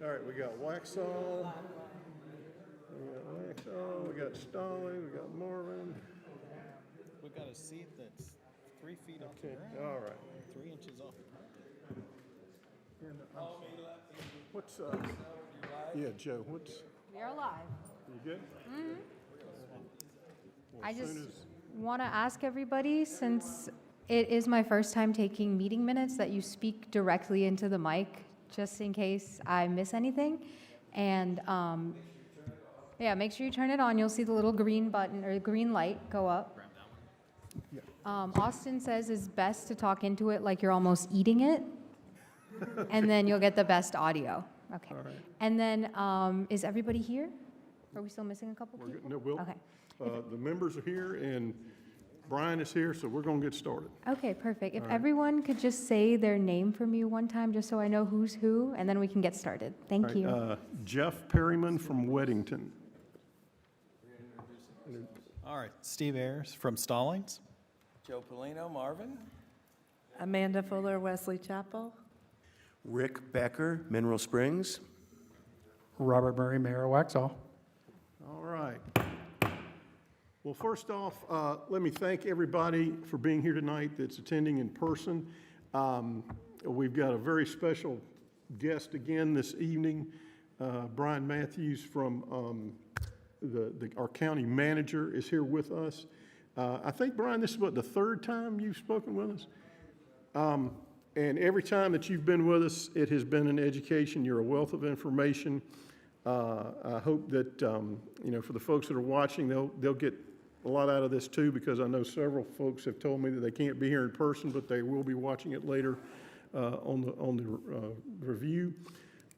All right, we got Waxall, we got Stolly, we got Marvin. We've got a seat that's 3 feet off the Okay, ground, all right. 3 inches off the What's, yeah, Joe, what's, We are live. you good? Well, I as soon just as- want to ask everybody, since it is my first time taking meeting minutes, that you speak directly into the mic, just in case I miss anything. And yeah, make sure you turn it on. You'll see the little green button or green light go up. Austin says it's best to talk into it like you're almost eating it, and then you'll get the best audio. Okay. All right. And then, is everybody here? Are we still missing a couple We're people? good. No, we'll, Okay. the members are here and Brian is here, so we're gonna get started. Okay, perfect. If All right. everyone could just say their name for me one time, just so I know who's who, and then we can get started. Thank All you. right, Jeff Perryman from Weddington. All right, Steve Ayers from Stallings. Joe Polino, Marvin. Amanda Fuller, Wesley Chapel. Rick Becker, Mineral Springs. Robert Murray, Mayor of Waxhaw. All right. Well, first off, let me thank everybody for being here tonight that's attending in person. We've got a very special guest again this evening, Brian Matthews from our county manager is here with us. I think, Brian, this is what, the third time you've spoken with us? And every time that you've been with us, it has been an education. You're a wealth of information. I hope that, for the folks that are watching, they'll get a lot out of this too, because I know several folks have told me that they can't be here in person, but they will be watching it later on the review.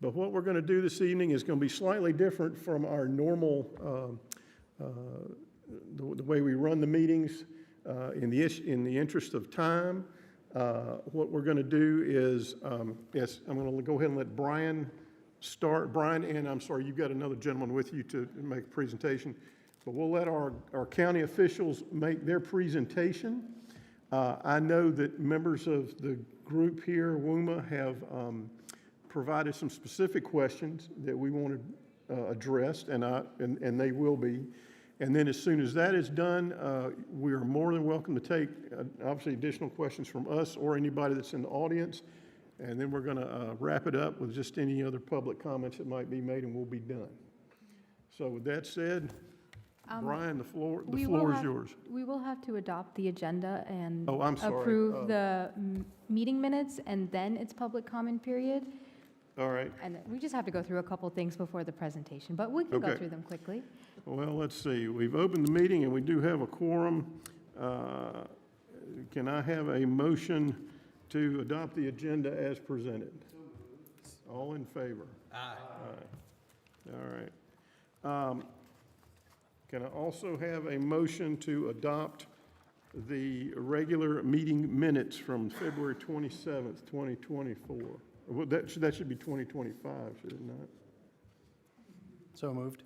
But what we're going to do this evening is going to be slightly different from our normal, the way we run the meetings in the interest of time. What we're going to do is, yes, I'm going to go ahead and let Brian start. Brian, and I'm sorry, you've got another gentleman with you to make a presentation. But we'll let our county officials make their presentation. I know that members of the group here, WUMA, have provided some specific questions that we wanted addressed, and they will be. And then as soon as that is done, we are more than welcome to take, obviously, additional questions from us or anybody that's in the audience. And then we're going to wrap it up with just any other public comments that might be made, and we'll be done. So with that said, Brian, the floor is yours. We will have to adopt the agenda and Oh, I'm sorry. approve the meeting minutes, and then it's public comment period. All right. And we just have to go through a couple things before the presentation, but we can go Okay. through them quickly. Well, let's see. We've opened the meeting, and we do have a quorum. Can I have a motion to adopt the agenda as presented? All in favor? Aye. All right. Can I also have a motion to adopt the regular meeting minutes from February 27th, 2024? Well, that should be 2025, should it not? So moved.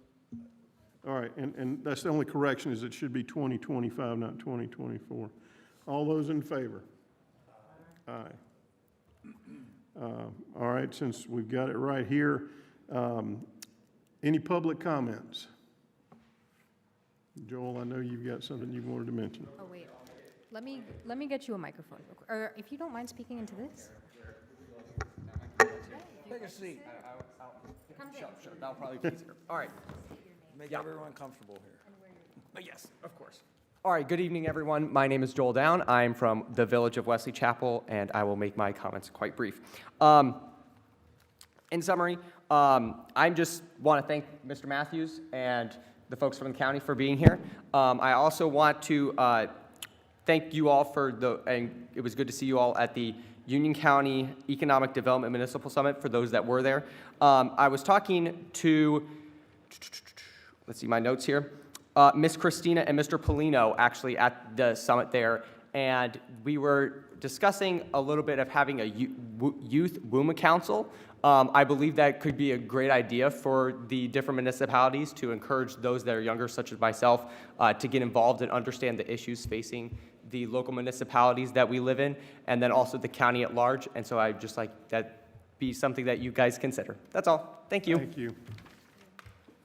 All right, and that's the only correction, is it should be 2025, not 2024. All those in favor? Aye. All right, since we've got it right here, any public comments? Joel, I know you've got something you wanted to mention. Oh, wait. Let me get you a microphone, real quick. Or if you don't mind speaking into this. Take a seat. Come Sure, that'll probably be easier. All right. Make everyone comfortable here. Yes, of course. All right, good evening, everyone. My name is Joel Down. I'm from the village of Wesley Chapel, and I will make my comments quite brief. In summary, I just want to thank Mr. Matthews and the folks from the county for being here. I also want to thank you all and it was good to see you all at the Union County Economic Development Municipal Summit, for those that were there. I was talking to, let's see my notes here, Miss Christina and Mr. Polino actually at the summit there, and we were discussing a little bit of having a youth WUMA council. I believe that could be a great idea for the different municipalities to encourage those that are younger, such as myself, to get involved and understand the issues facing the local municipalities that we live in, and then also the county at large. And so I just like that be something that you guys consider. That's all. Thank you. Thank you.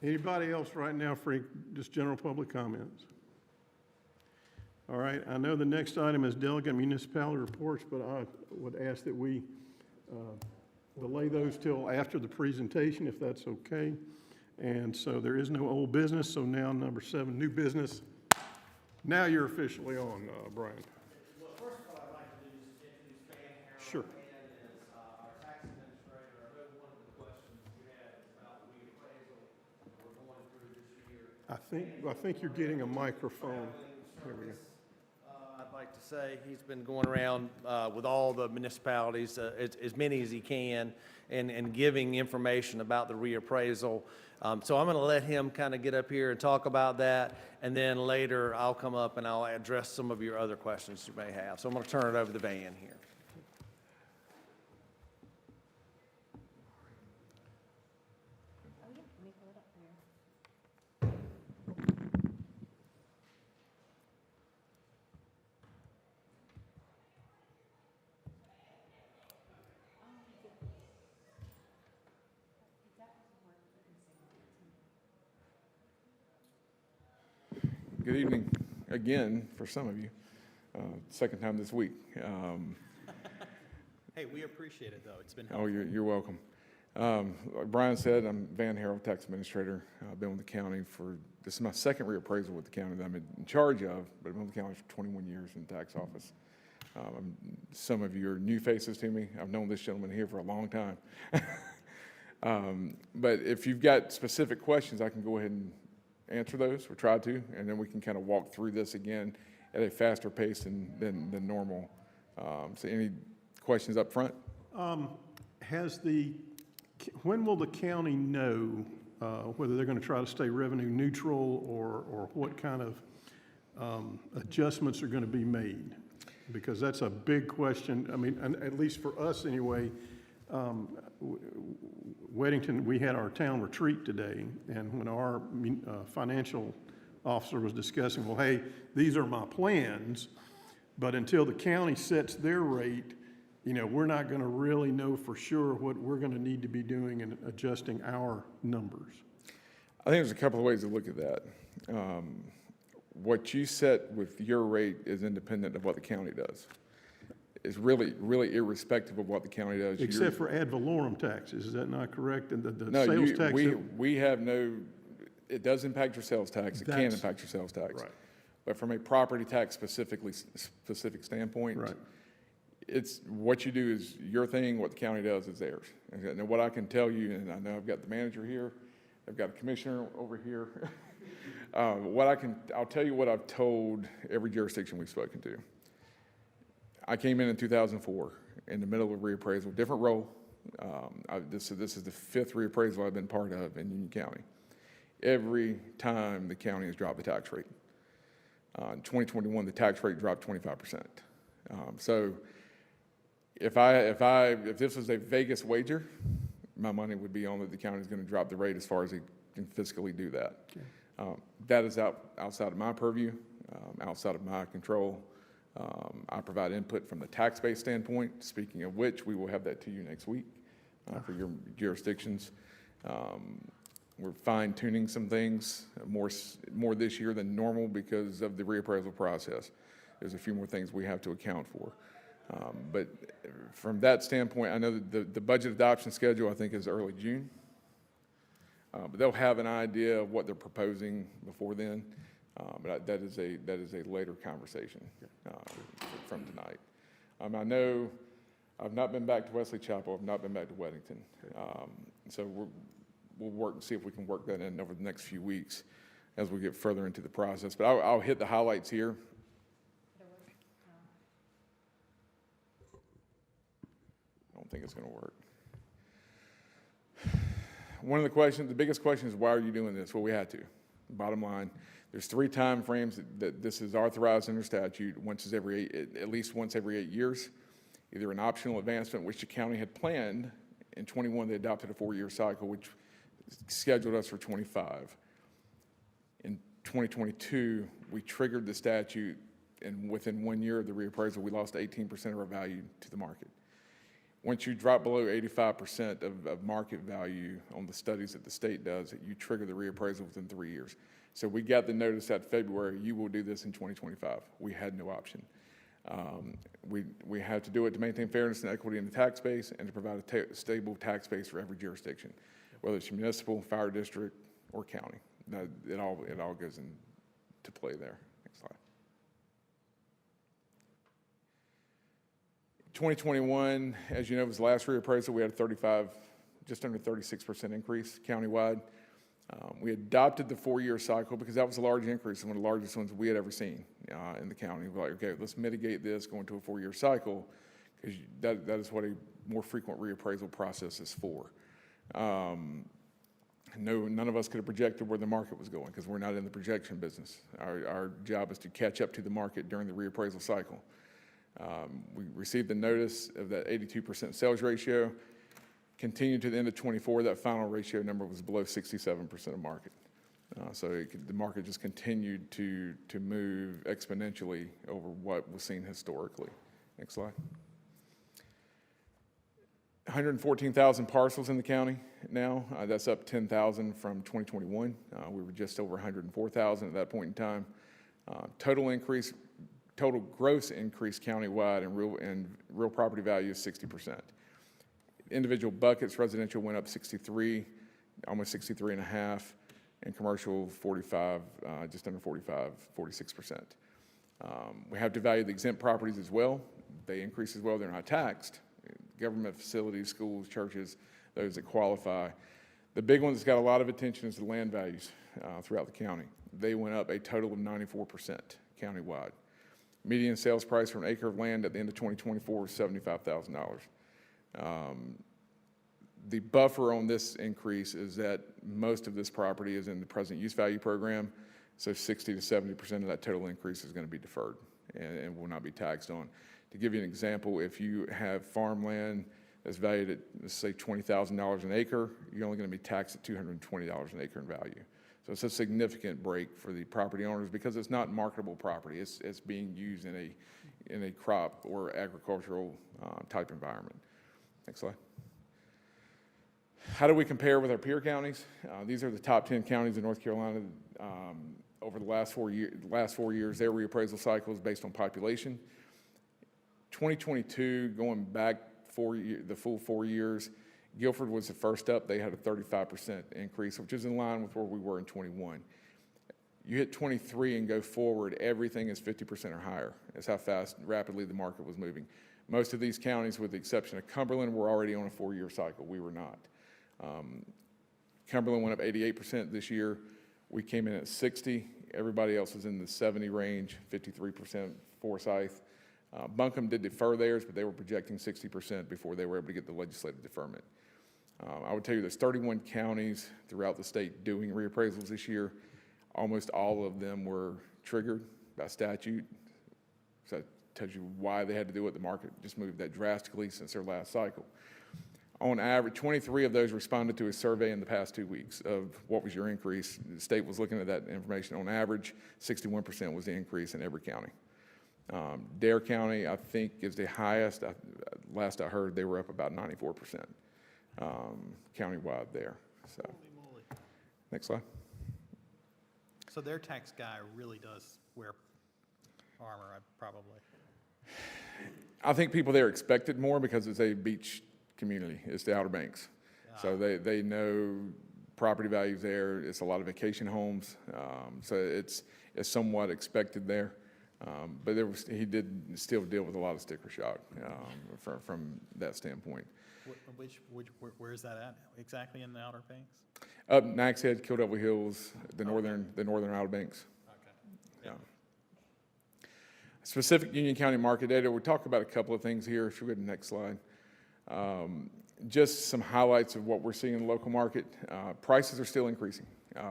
Anybody else right now for just general public comments? All right, I know the next item is delegate municipality reports, but I would ask that we delay those till after the presentation, if that's okay. And so there is no old business, so now number 7, new business. Now you're officially on, Brian. Well, first of all, I'd like to do is introduce Van Harold. Sure. Van is our tax administrator. I know one of the questions you had is about the reappraisal we're going through this year. I think you're getting a microphone. There we go. I'd like to say he's been going around with all the municipalities, as many as he can, and giving information about the reappraisal. So I'm going to let him kind of get up here and talk about that, and then later I'll come up and I'll address some of your other questions you may have. So I'm going to turn it over to Van here. Good evening again for some of you. Second time this week. Hey, we appreciate it, though. It's been Oh, helpful. you're welcome. Like Brian said, I'm Van Harold, tax administrator. I've been with the county this is my second reappraisal with the county that I'm in charge of, but I've been with the county for 21 years in the tax office. Some of you are new faces to me. I've known this gentleman here for a long time. But if you've got specific questions, I can go ahead and answer those, or try to, and then we can kind of walk through this again at a faster pace than normal. So any questions up front? When will the county know whether they're going to try to stay revenue neutral or what kind of adjustments are going to be made? Because that's a big question. I mean, and at least for us anyway, Weddington, we had our town retreat today, and when our financial officer was discussing, well, hey, these are my plans, but until the county sets their rate, we're not going to really know for sure what we're going to need to be doing in adjusting our numbers. I think there's a couple of ways to look at that. What you set with your rate is independent of what the county does. It's really, really irrespective of what the county does. Except for ad valorem taxes, is that not correct? And the No, sales tax? we have no, it does impact your sales tax. It can That's- impact your sales tax. Right. But from a property tax specific standpoint, Right. it's what you do is your thing, what the county does is theirs. And what I can tell you, and I know I've got the manager here, I've got a commissioner over here. I'll tell you what I've told every jurisdiction we've spoken to. I came in 2004 in the middle of a reappraisal, different role. This is the 5th reappraisal I've been part of in Union County. Every time the county has dropped the tax rate. In 2021, the tax rate dropped 25%. So if this was a Vegas wager, my money would be on that the county is going to drop the rate as far as they can fiscally do that. Okay. That is outside of my purview, outside of my control. I provide input from the tax base standpoint, speaking of which, we will have that to you next week for your jurisdictions. We're fine tuning some things more this year than normal because of the reappraisal process. There's a few more things we have to account for. But from that standpoint, I know that the budget adoption schedule, I think, is early June. But they'll have an idea of what they're proposing before then. But that is a later conversation from tonight. I know I've not been back to Wesley Chapel. I've not been back to Weddington. So we'll work and see if we can work that in over the next few weeks as we get further into the process. But I'll hit the highlights here. I don't think it's going to work. One of the biggest question is, why are you doing this? Well, we had to. Bottom line, there's 3 time frames that this is authorized under statute, at least once every 8 years, either an optional advancement, which the county had planned. In 21, they adopted a 4-year cycle, which scheduled us for 25. In 2022, we triggered the statute, and within 1 year of the reappraisal, we lost 18% of our value to the market. Once you drop below 85% of market value on the studies that the state does, you trigger the reappraisal within 3 years. So we got the notice that February, you will do this in 2025. We had no option. We had to do it to maintain fairness and equity in the tax base and to provide a stable tax base for every jurisdiction, whether it's municipal, fire district, or county. It all goes into play there. Next slide. 2021, as you know, was the last reappraisal. We had a just under 36% increase countywide. We adopted the 4-year cycle because that was a large increase and one of the largest ones we had ever seen in the county. We're like, okay, let's mitigate this going to a 4-year cycle because that is what a more frequent reappraisal process is for. None of us could have projected where the market was going because we're not in the projection business. Our job is to catch up to the market during the reappraisal cycle. We received the notice of that 82% sales ratio. Continued to the end of 24, that final ratio number was below 67% of market. So the market just continued to move exponentially over what was seen historically. Next slide. 114,000 parcels in the county now. That's up 10,000 from 2021. We were just over 104,000 at that point in time. Total gross increase countywide and real property value is 60%. Individual buckets, residential went up 63, almost 63 and a half, and commercial 45, just under 45, 46%. We have to value the exempt properties as well. They increase as well, they're not taxed. Government facilities, schools, churches, those that qualify. The big one that's got a lot of attention is the land values throughout the county. They went up a total of 94% countywide. Median sales price for an acre of land at the end of 2024 was $75,000. The buffer on this increase is that most of this property is in the present use value program, so 60 to 70% of that total increase is going to be deferred and will not be taxed on. To give you an example, if you have farmland that's valued at, let's say, $20,000 an acre, you're only going to be taxed at $220 an acre in value. So it's a significant break for the property owners because it's not marketable property. It's being used in a crop or agricultural type environment. Next slide. How do we compare with our peer counties? These are the top 10 counties in North Carolina. Over the last 4 years, their reappraisal cycle is based on population. 2022, going back the full 4 years, Guilford was the first up. They had a 35% increase, which is in line with where we were in 21. You hit 23 and go forward, everything is 50% or higher. That's how rapidly the market was moving. Most of these counties, with the exception of Cumberland, were already on a 4-year cycle. We were not. Cumberland went up 88% this year. We came in at 60. Everybody else was in the 70 range, 53% Forsyth. Buncombe did defer theirs, but they were projecting 60% before they were able to get the legislative deferment. I would tell you there's 31 counties throughout the state doing reappraisals this year. Almost all of them were triggered by statute. So that tells you why they had to do it. The market just moved that drastically since their last cycle. On average, 23 of those responded to a survey in the past 2 weeks of what was your increase. The state was looking at that information. On average, 61% was the increase in every county. Dare County, I think, is the highest. Last I heard, they were up about 94% countywide there. So, Holy moly. next slide. So their tax guy really does wear armor, probably. I think people there expected more because it's a beach community. It's the Outer Banks. So they know property values there. It's a lot of vacation homes. So it's somewhat expected there. But he did still deal with a lot of sticker shock from that standpoint. Where is that at? Exactly in the Outer Banks? Up Nags Head, Kill Devil Hills, the northern Outer Banks. Okay. Yeah. Specific Union County market data. We'll talk about a couple of things here. Should we go to the next slide? Just some highlights of what we're seeing in the local market. Prices are still increasing.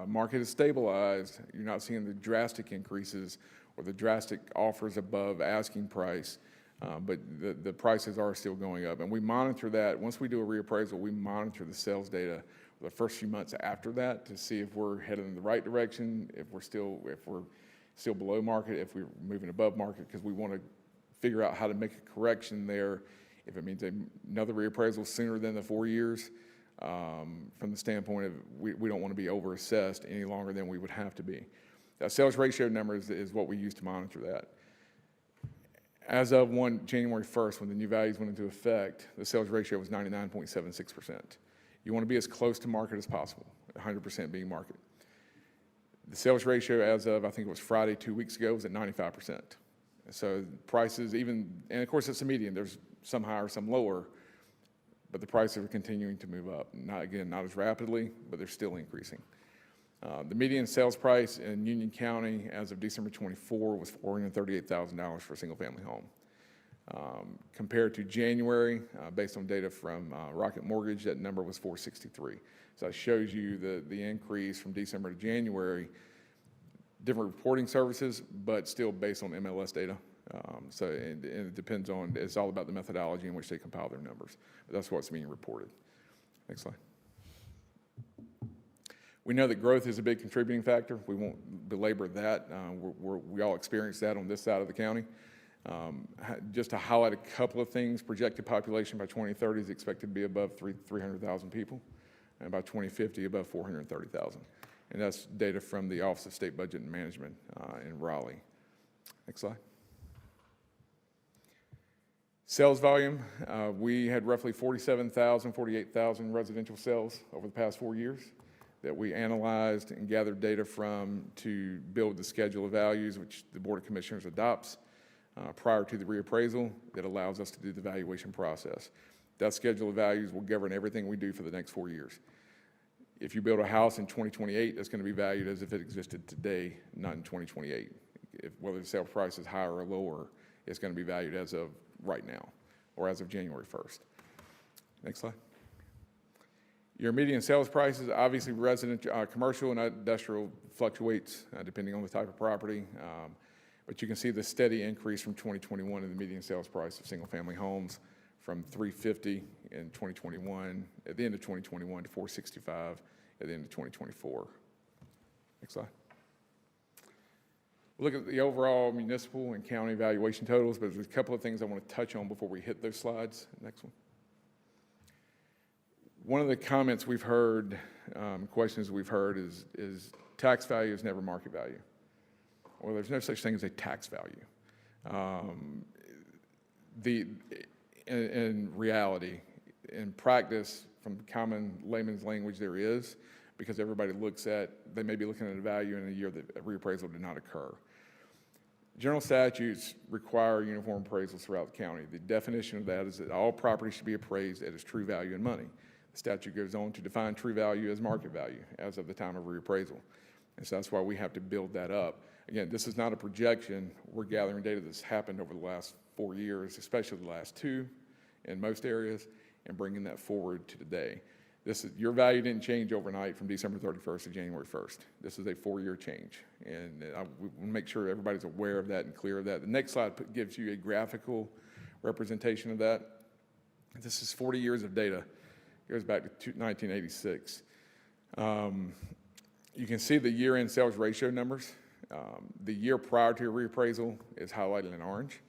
Market is stabilized. You're not seeing the drastic increases or the drastic offers above asking price, but the prices are still going up. And we monitor that. Once we do a reappraisal, we monitor the sales data the first few months after that to see if we're headed in the right direction, if we're still below market, if we're moving above market, because we want to figure out how to make a correction there If it means another reappraisal sooner than the 4 years, from the standpoint of we don't want to be over-assessed any longer than we would have to be. That sales ratio number is what we use to monitor that. As of January 1st, when the new values went into effect, the sales ratio was 99.76%. You want to be as close to market as possible, 100% being market. The sales ratio as of, I think it was Friday 2 weeks ago, was at 95%. So prices even, and of course it's a median, there's some higher, some lower, but the prices are continuing to move up. Not as rapidly, but they're still increasing. The median sales price in Union County as of December 24 was $438,000 for a single-family home. Compared to January, based on data from Rocket Mortgage, that number was $463,000. So that shows you the increase from December to January. Different reporting services, but still based on MLS data. So it depends on, it's all about the methodology in which they compile their numbers. But that's what's being reported. Next slide. We know that growth is a big contributing factor. We won't belabor that. We all experience that on this side of the county. Just to highlight a couple of things, projected population by 2030 is expected to be above 300,000 people, and by 2050 above 430,000. And that's data from the Office of State Budget and Management in Raleigh. Next slide. Sales volume, we had roughly 47,000, 48,000 residential sales over the past 4 years that we analyzed and gathered data from to build the schedule of values, which the Board of Commissioners adopts prior to the reappraisal that allows us to do the valuation process. That schedule of values will govern everything we do for the next 4 years. If you build a house in 2028, that's going to be valued as if it existed today, not in 2028. Whether the sale price is higher or lower, it's going to be valued as of right now or as of January 1st. Next slide. Your median sales prices, obviously residential, commercial and industrial fluctuates depending on the type of property. But you can see the steady increase from 2021 in the median sales price of single-family homes from $350 in 2021, at the end of 2021, to $465 at the end of 2024. Next slide. We'll look at the overall municipal and county valuation totals, but there's a couple of things I want to touch on before we hit those slides. Next one. One of the comments we've heard, questions we've heard is tax value is never market value. Well, there's no such thing as a tax value. In reality, in practice, from common layman's language, there is, because everybody they may be looking at a value in a year that a reappraisal did not occur. General statutes require uniform appraisals throughout the county. The definition of that is that all property should be appraised at its true value in money. The statute goes on to define true value as market value as of the time of reappraisal. And so that's why we have to build that up. Again, this is not a projection. We're gathering data that's happened over the last 4 years, especially the last 2 in most areas, and bringing that forward to today. Your value didn't change overnight from December 31st to January 1st. This is a 4-year change, and we want to make sure everybody's aware of that and clear of that. The next slide gives you a graphical representation of that. This is 40 years of data. It goes back to 1986. You can see the year-end sales ratio numbers. The year prior to your reappraisal is highlighted in orange.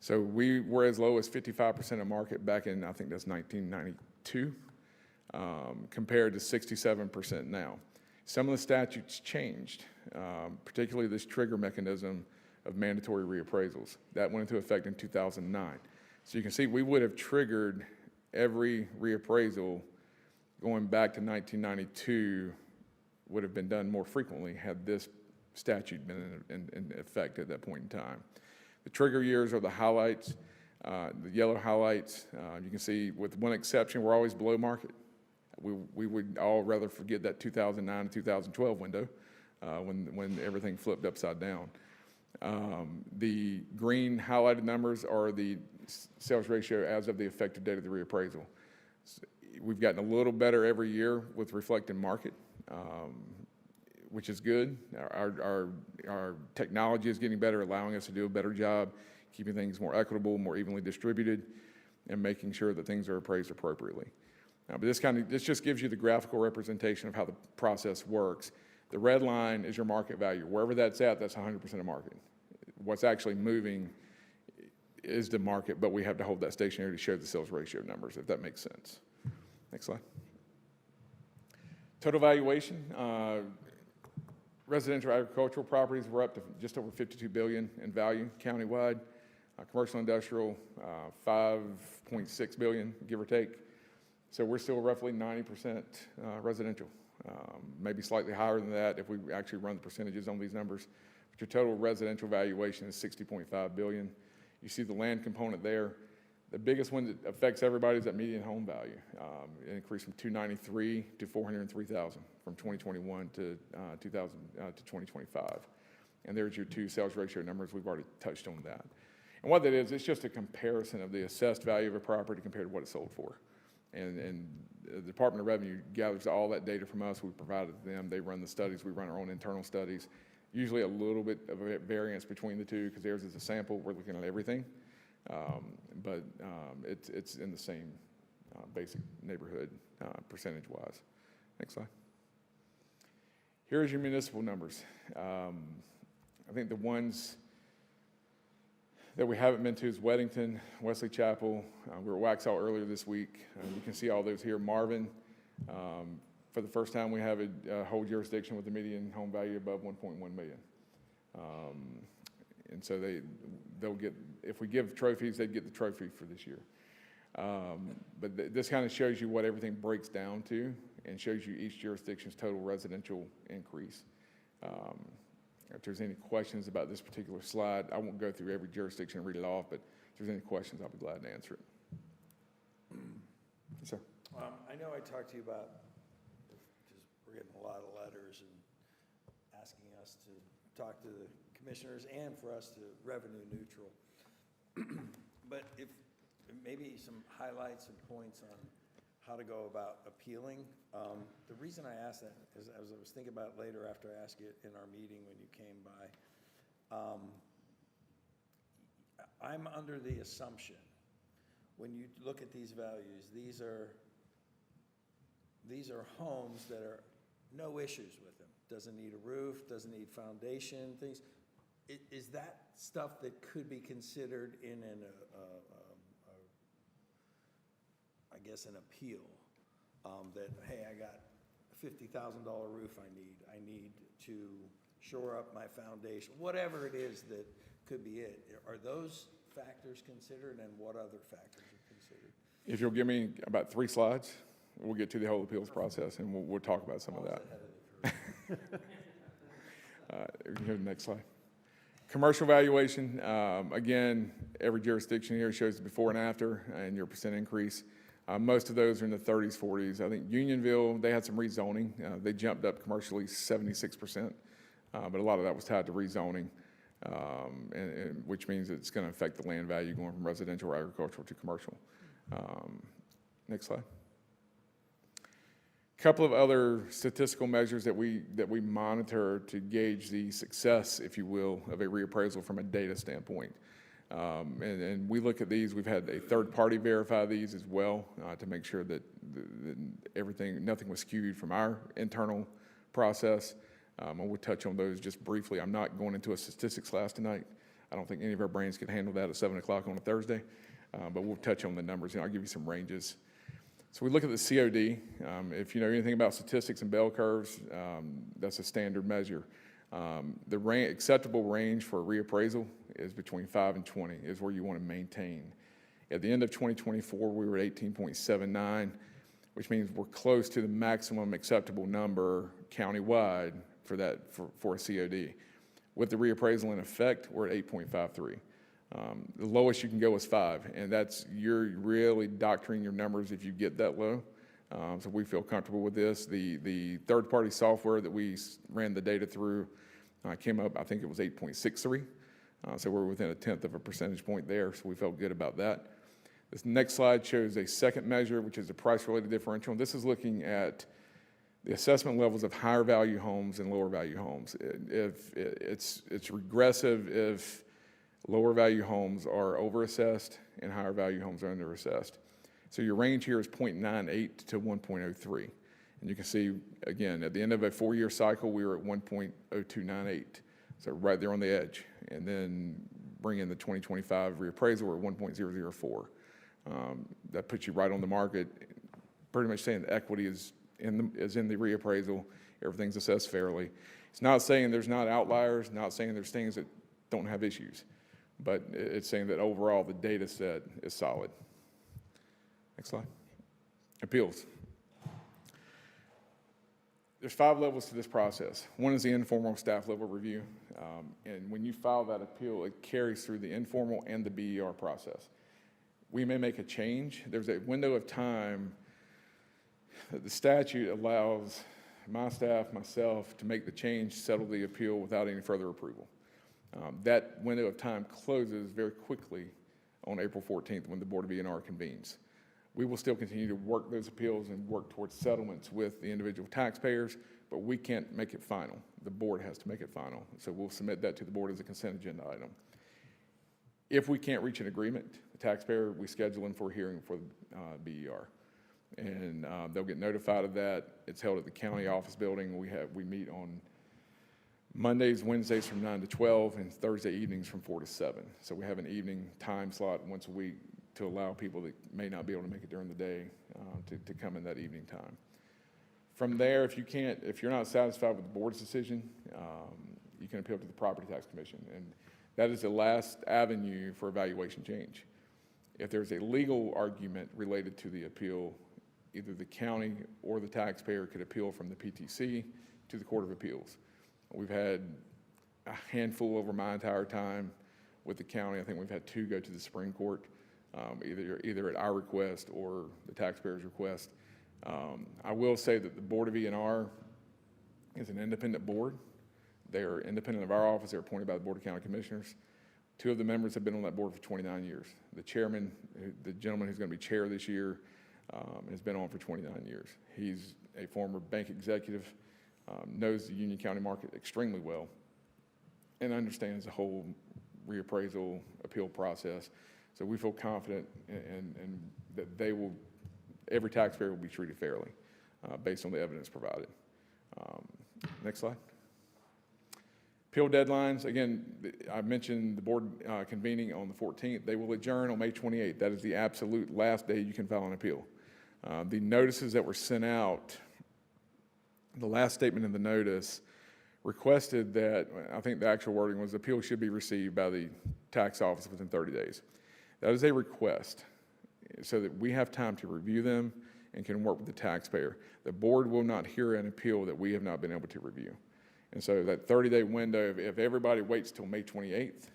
So we were as low as 55% of market back in, I think that's 1992, compared to 67% now. Some of the statutes changed, particularly this trigger mechanism of mandatory reappraisals. That went into effect in 2009. So you can see we would have triggered every reappraisal going back to 1992 would have been done more frequently had this statute been in effect at that point in time. The trigger years are the highlights, the yellow highlights. You can see, with one exception, we're always below market. We would all rather forget that 2009 to 2012 window when everything flipped upside down. The green highlighted numbers are the sales ratio as of the effective date of the reappraisal. We've gotten a little better every year with reflecting market, which is good. Our technology is getting better, allowing us to do a better job, keeping things more equitable, more evenly distributed, and making sure that things are appraised appropriately. But this just gives you the graphical representation of how the process works. The red line is your market value. Wherever that's at, that's 100% of market. What's actually moving is the market, but we have to hold that stationary to show the sales ratio numbers, if that makes sense. Next slide. Total valuation, residential agricultural properties were up to just over $52 billion in value countywide. Commercial industrial, $5.6 billion, give or take. So we're still roughly 90% residential, maybe slightly higher than that if we actually run the percentages on these numbers. But your total residential valuation is $60.5 billion. You see the land component there. The biggest one that affects everybody is that median home value. It increased from $293,000 to $403,000 from 2021 to 2025. And there's your two sales ratio numbers. We've already touched on that. And what that is, it's just a comparison of the assessed value of a property compared to what it's sold for. And the Department of Revenue gathers all that data from us. We provide it to them. They run the studies. We run our own internal studies. Usually a little bit of a variance between the two because theirs is a sample. We're looking at everything. But it's in the same basic neighborhood percentage-wise. Next slide. Here's your municipal numbers. I think the ones that we haven't been to is Weddington, Wesley Chapel. We were at Waxhaw earlier this week. You can see all those here. Marvin, for the first time, we have a whole jurisdiction with a median home value above $1.1 million. And so they'll get, if we give trophies, they'd get the trophy for this year. But this kind of shows you what everything breaks down to and shows you each jurisdiction's total residential increase. If there's any questions about this particular slide, I won't go through every jurisdiction and read it off, but if there's any questions, I'll be glad to answer it. Yes, sir. I know I talked to you about, just we're getting a lot of letters and asking us to talk to the commissioners and for us to revenue neutral. But if maybe some highlights and points on how to go about appealing. The reason I asked that is as I was thinking about it later after I asked you in our meeting when you came by, I'm under the assumption when you look at these values, these are homes that are no issues with them. Doesn't need a roof, doesn't need foundation, things. Is that stuff that could be considered in I guess an appeal, that, hey, I got a $50,000 roof I need to shore up my foundation, whatever it is that could be it. Are those factors considered, and what other factors are considered? If you'll give me about 3 slides, we'll get to the whole appeals process and we'll talk about some of that. You can go to the next slide. Commercial valuation, again, every jurisdiction here shows the before and after and your percent increase. Most of those are in the 30s, 40s. I think Unionville, they had some rezoning. They jumped up commercially 76%, but a lot of that was tied to rezoning, and which means it's going to affect the land value going from residential or agricultural to commercial. Next slide. A couple of other statistical measures that we monitor to gauge the success, if you will, of a reappraisal from a data standpoint. And we look at these. We've had a third party verify these as well to make sure that nothing was skewed from our internal process. And we'll touch on those just briefly. I'm not going into a statistics class tonight. I don't think any of our brains can handle that at 7 o'clock on a Thursday, but we'll touch on the numbers and I'll give you some ranges. So we look at the COD. If you know anything about statistics and bell curves, that's a standard measure. The acceptable range for a reappraisal is between 5 and 20 is where you want to maintain. At the end of 2024, we were at 18.79, which means we're close to the maximum acceptable number countywide for a COD. With the reappraisal in effect, we're at 8.53. The lowest you can go is 5, and you're really doctoring your numbers if you get that low. So we feel comfortable with this. The third-party software that we ran the data through came up, I think it was 8.63. So we're within 1/10 of a percentage point there, so we felt good about that. This next slide shows a second measure, which is the price-related differential. And this is looking at the assessment levels of higher value homes and lower value homes. It's regressive if lower value homes are overassessed and higher value homes are underassessed. So your range here is 0.98 to 1.03. And you can see, again, at the end of a 4-year cycle, we were at 1.0298. So right there on the edge. And then bring in the 2025 reappraisal at 1.004. That puts you right on the market, pretty much saying the equity is in the reappraisal, everything's assessed fairly. It's not saying there's not outliers, not saying there's things that don't have issues, but it's saying that overall the data set is solid. Next slide. Appeals. There's 5 levels to this process. One is the informal staff level review, and when you file that appeal, it carries through the informal and the BER process. We may make a change. There's a window of time that the statute allows my staff, myself, to make the change, settle the appeal without any further approval. That window of time closes very quickly on April 14th when the Board of E&R convenes. We will still continue to work those appeals and work towards settlements with the individual taxpayers, but we can't make it final. The board has to make it final. So we'll submit that to the board as a consent agenda item. If we can't reach an agreement, the taxpayer, we schedule them for a hearing for BER. And they'll get notified of that. It's held at the county office building. We meet on Mondays, Wednesdays from 9 to 12, and Thursday evenings from 4 to 7. So we have an evening time slot once a week to allow people that may not be able to make it during the day to come in that evening time. From there, if you're not satisfied with the board's decision, you can appeal to the Property Tax Commission, and that is the last avenue for evaluation change. If there's a legal argument related to the appeal, either the county or the taxpayer could appeal from the PTC to the Court of Appeals. We've had a handful over my entire time with the county. I think we've had 2 go to the Supreme Court, either at our request or the taxpayer's request. I will say that the Board of E&R is an independent board. They are independent of our office. They're appointed by the Board of County Commissioners. 2 of the members have been on that board for 29 years. The chairman, the gentleman who's going to be chair this year, has been on for 29 years. He's a former bank executive, knows the Union County market extremely well, and understands the whole reappraisal appeal process. So we feel confident and that every taxpayer will be treated fairly based on the evidence provided. Next slide. Appeal deadlines, again, I mentioned the board convening on the 14th. They will adjourn on May 28th. That is the absolute last day you can file an appeal. The notices that were sent out, the last statement in the notice requested that, I think the actual wording was, the appeal should be received by the tax office within 30 days. That is a request so that we have time to review them and can work with the taxpayer. The board will not hear an appeal that we have not been able to review. And so that 30-day window, if everybody waits till May 28th,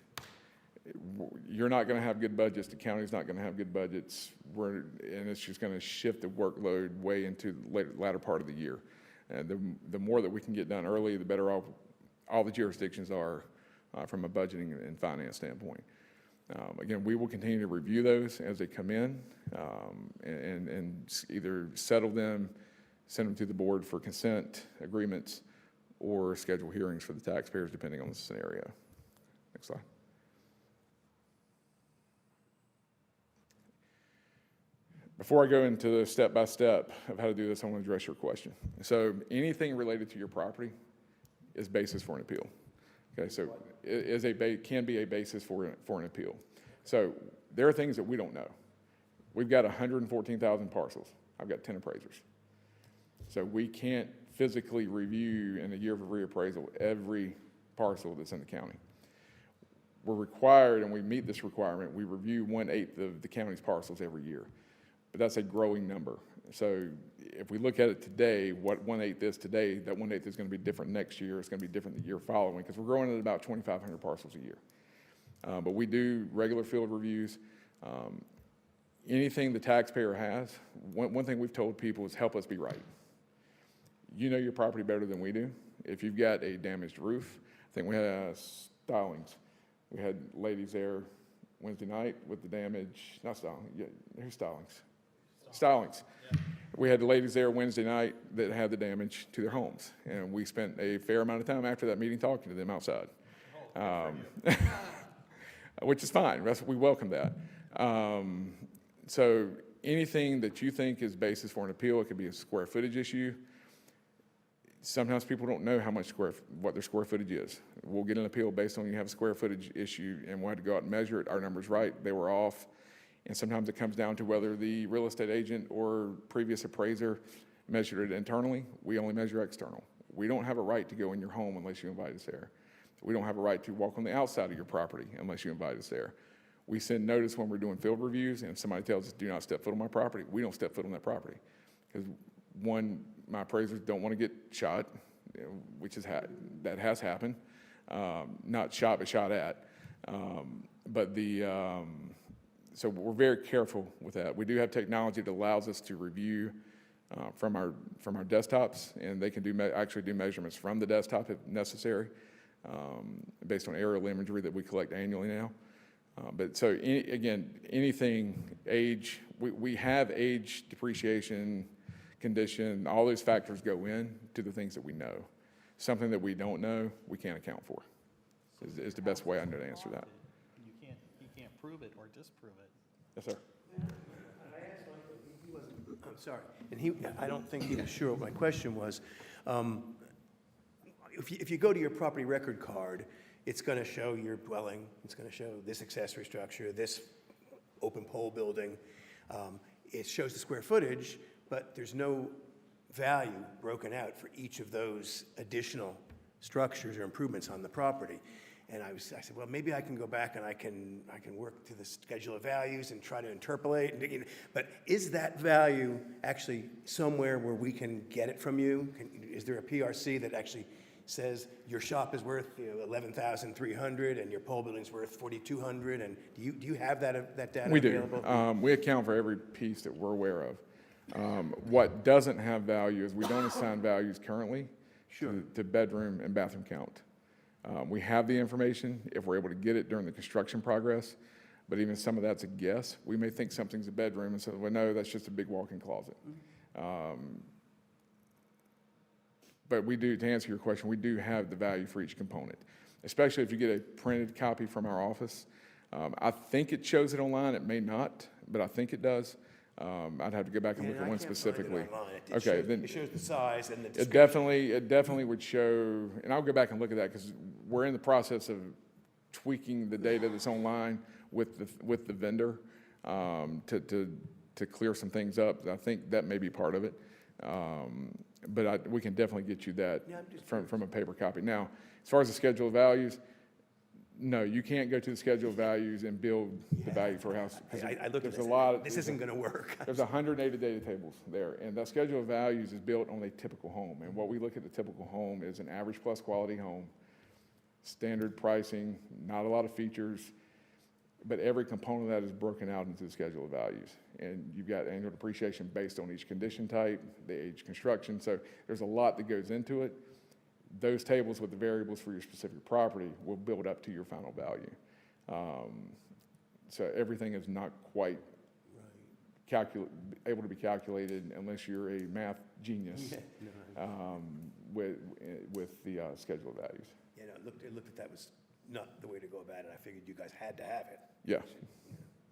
you're not going to have good budgets. The county's not going to have good budgets. And it's just going to shift the workload way into the latter part of the year. And the more that we can get done early, the better off all the jurisdictions are from a budgeting and finance standpoint. Again, we will continue to review those as they come in and either settle them, send them to the board for consent agreements, or schedule hearings for the taxpayers depending on the scenario. Next slide. Before I go into the step-by-step of how to do this, I want to address your question. So anything related to your property is basis for an appeal. Okay, so it can be a basis for an appeal. So there are things that we don't know. We've got 114,000 parcels. I've got 10 appraisers. So we can't physically review in a year of a reappraisal every parcel that's in the county. We're required, and we meet this requirement, we review 1/8 of the county's parcels every year. But that's a growing number. So if we look at it today, what 1/8 is today, that 1/8 is going to be different next year. It's going to be different the year following because we're growing at about 2,500 parcels a year. But we do regular field reviews. Anything the taxpayer has, one thing we've told people is help us be right. You know your property better than we do. If you've got a damaged roof, I think we had Stylings. We had ladies there Wednesday night with the damage, not Stylings, yeah, who's Stylings? Stylings. Yeah. We had the ladies there Wednesday night that had the damage to their homes. And we spent a fair amount of time after that meeting talking to them outside. Which is fine, we welcome that. So anything that you think is basis for an appeal, it could be a square footage issue. Sometimes people don't know how much what their square footage is. We'll get an appeal based on you have a square footage issue, and we'll have to go out and measure it. Our number's right, they were off. And sometimes it comes down to whether the real estate agent or previous appraiser measured it internally. We only measure external. We don't have a right to go in your home unless you invite us there. We don't have a right to walk on the outside of your property unless you invite us there. We send notice when we're doing field reviews, and if somebody tells us, do not step foot on my property, we don't step foot on that property. Because one, my appraisers don't want to get shot, which is that has happened. Not shot, but shot at. So we're very careful with that. We do have technology that allows us to review from our desktops, and they can actually do measurements from the desktop if necessary, based on aerial imagery that we collect annually now. Again, anything age, we have age, depreciation, condition, all those factors go in to the things that we know. Something that we don't know, we can't account for, is the best way I know to answer that. You can't prove it or disprove it. Yes, sir. I'm sorry, and I don't think he was sure what my question was. If you go to your property record card, it's going to show your dwelling, it's going to show this accessory structure, this open pole building. It shows the square footage, but there's no value broken out for each of those additional structures or improvements on the property. And I said, well, maybe I can go back and I can work to the schedule of values and try to interpolate. But is that value actually somewhere where we can get it from you? Is there a PRC that actually says your shop is worth $11,300 and your pole building's worth $4,200? And do you have that data available? We do. We account for every piece that we're aware of. What doesn't have value is we don't assign values currently to bedroom and bathroom count. We have the information if we're able to get it during the construction progress, but even some of that's a guess. We may think something's a bedroom and say, well, no, that's just a big walk-in closet. But we do, to answer your question, we do have the value for each component, especially if you get a printed copy from our office. I think it shows it online. It may not, but I think it does. I'd have to go back and look at one specifically. Okay, then It shows the size and the it description. definitely would show, and I'll go back and look at that because we're in the process of tweaking the data that's online with the vendor to clear some things up. I think that may be part of it. But we can definitely get you that from a paper copy. Now, as far as the schedule of values, no, you can't go to the schedule of values and build the value for a house. I looked at There's this, a lot of, this isn't going to work. there's 180 data tables there, and that schedule of values is built on a typical home. And what we look at the typical home is an average plus quality home, standard pricing, not a lot of features, but every component of that is broken out into the schedule of values. And you've got annual depreciation based on each condition type, the age construction. So there's a lot that goes into it. Those tables with the variables for your specific property will build up to your final value. So everything is not quite able to be calculated unless you're a math genius with the schedule of values. Yeah, no, it looked at that was not the way to go about it. I figured you guys had to have it. Yeah,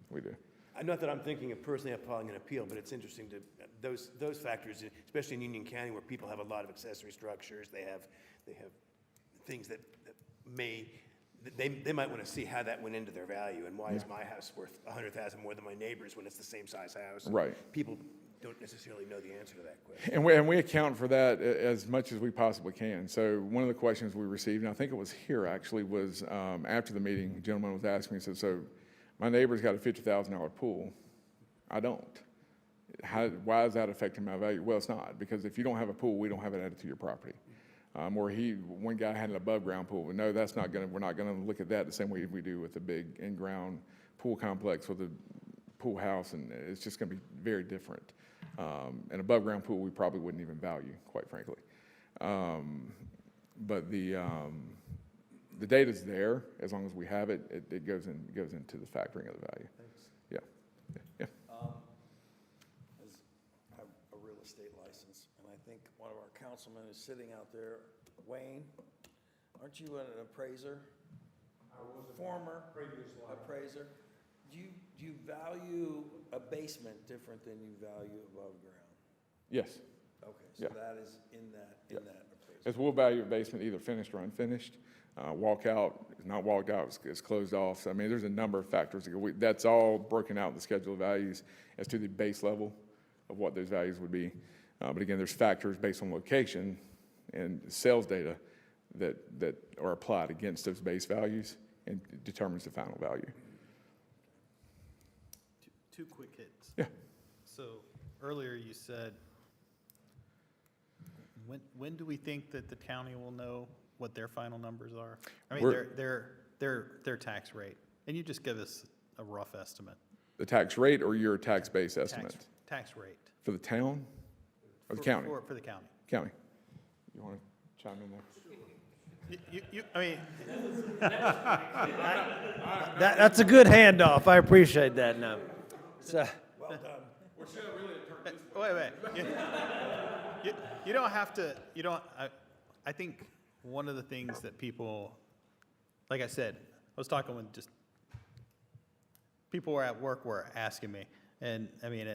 we do. Not that I'm thinking of personally filing an appeal, but it's interesting to, those factors, especially in Union County where people have a lot of accessory structures, they have things that they might want to see how that went into their value and why is my house worth $100,000 more than my neighbor's when it's the same size house. Right. People don't necessarily know the answer to that question. And we account for that as much as we possibly can. So one of the questions we received, and I think it was here actually, was after the meeting, a gentleman was asking me, he said, so my neighbor's got a $50,000 pool. I don't. Why is that affecting my value? Well, it's not, because if you don't have a pool, we don't have it added to your property. One guy had an above-ground pool. No, we're not gonna look at that the same way we do with a big in-ground pool complex with a pool house, and it's just gonna be very different. An above-ground pool, we probably wouldn't even value, quite frankly. But the data's there. As long as we have it, it goes into the factoring of the value. Thanks. Yeah. I have a real estate license, and I think one of our councilmen is sitting out there. Wayne, aren't you an appraiser? I was a former appraiser. Do you value a basement different than you value above ground? Yes. Okay, so Yeah. that is in that It's we'll value a basement either finished or unfinished. Walkout is not walked out, it's closed off. So, I mean, there's a number of factors. That's all broken out in the schedule of values as to the base level of what those values would be. But again, there's factors based on location and sales data that are applied against those base values and determines the final value. Two quick hits. Yeah. So earlier you said, when do we think that the county will know what their final numbers are? I mean, their tax rate, and you just give us a rough estimate. The tax rate or your tax base estimate? Tax rate. For the town or the county? For the county. County. You want to chime in there? I mean, That's a good handoff. I appreciate that now. So, wait. You don't have to, I think one of the things that people, like I said, I was talking with just, people were at work were asking me, and I mean,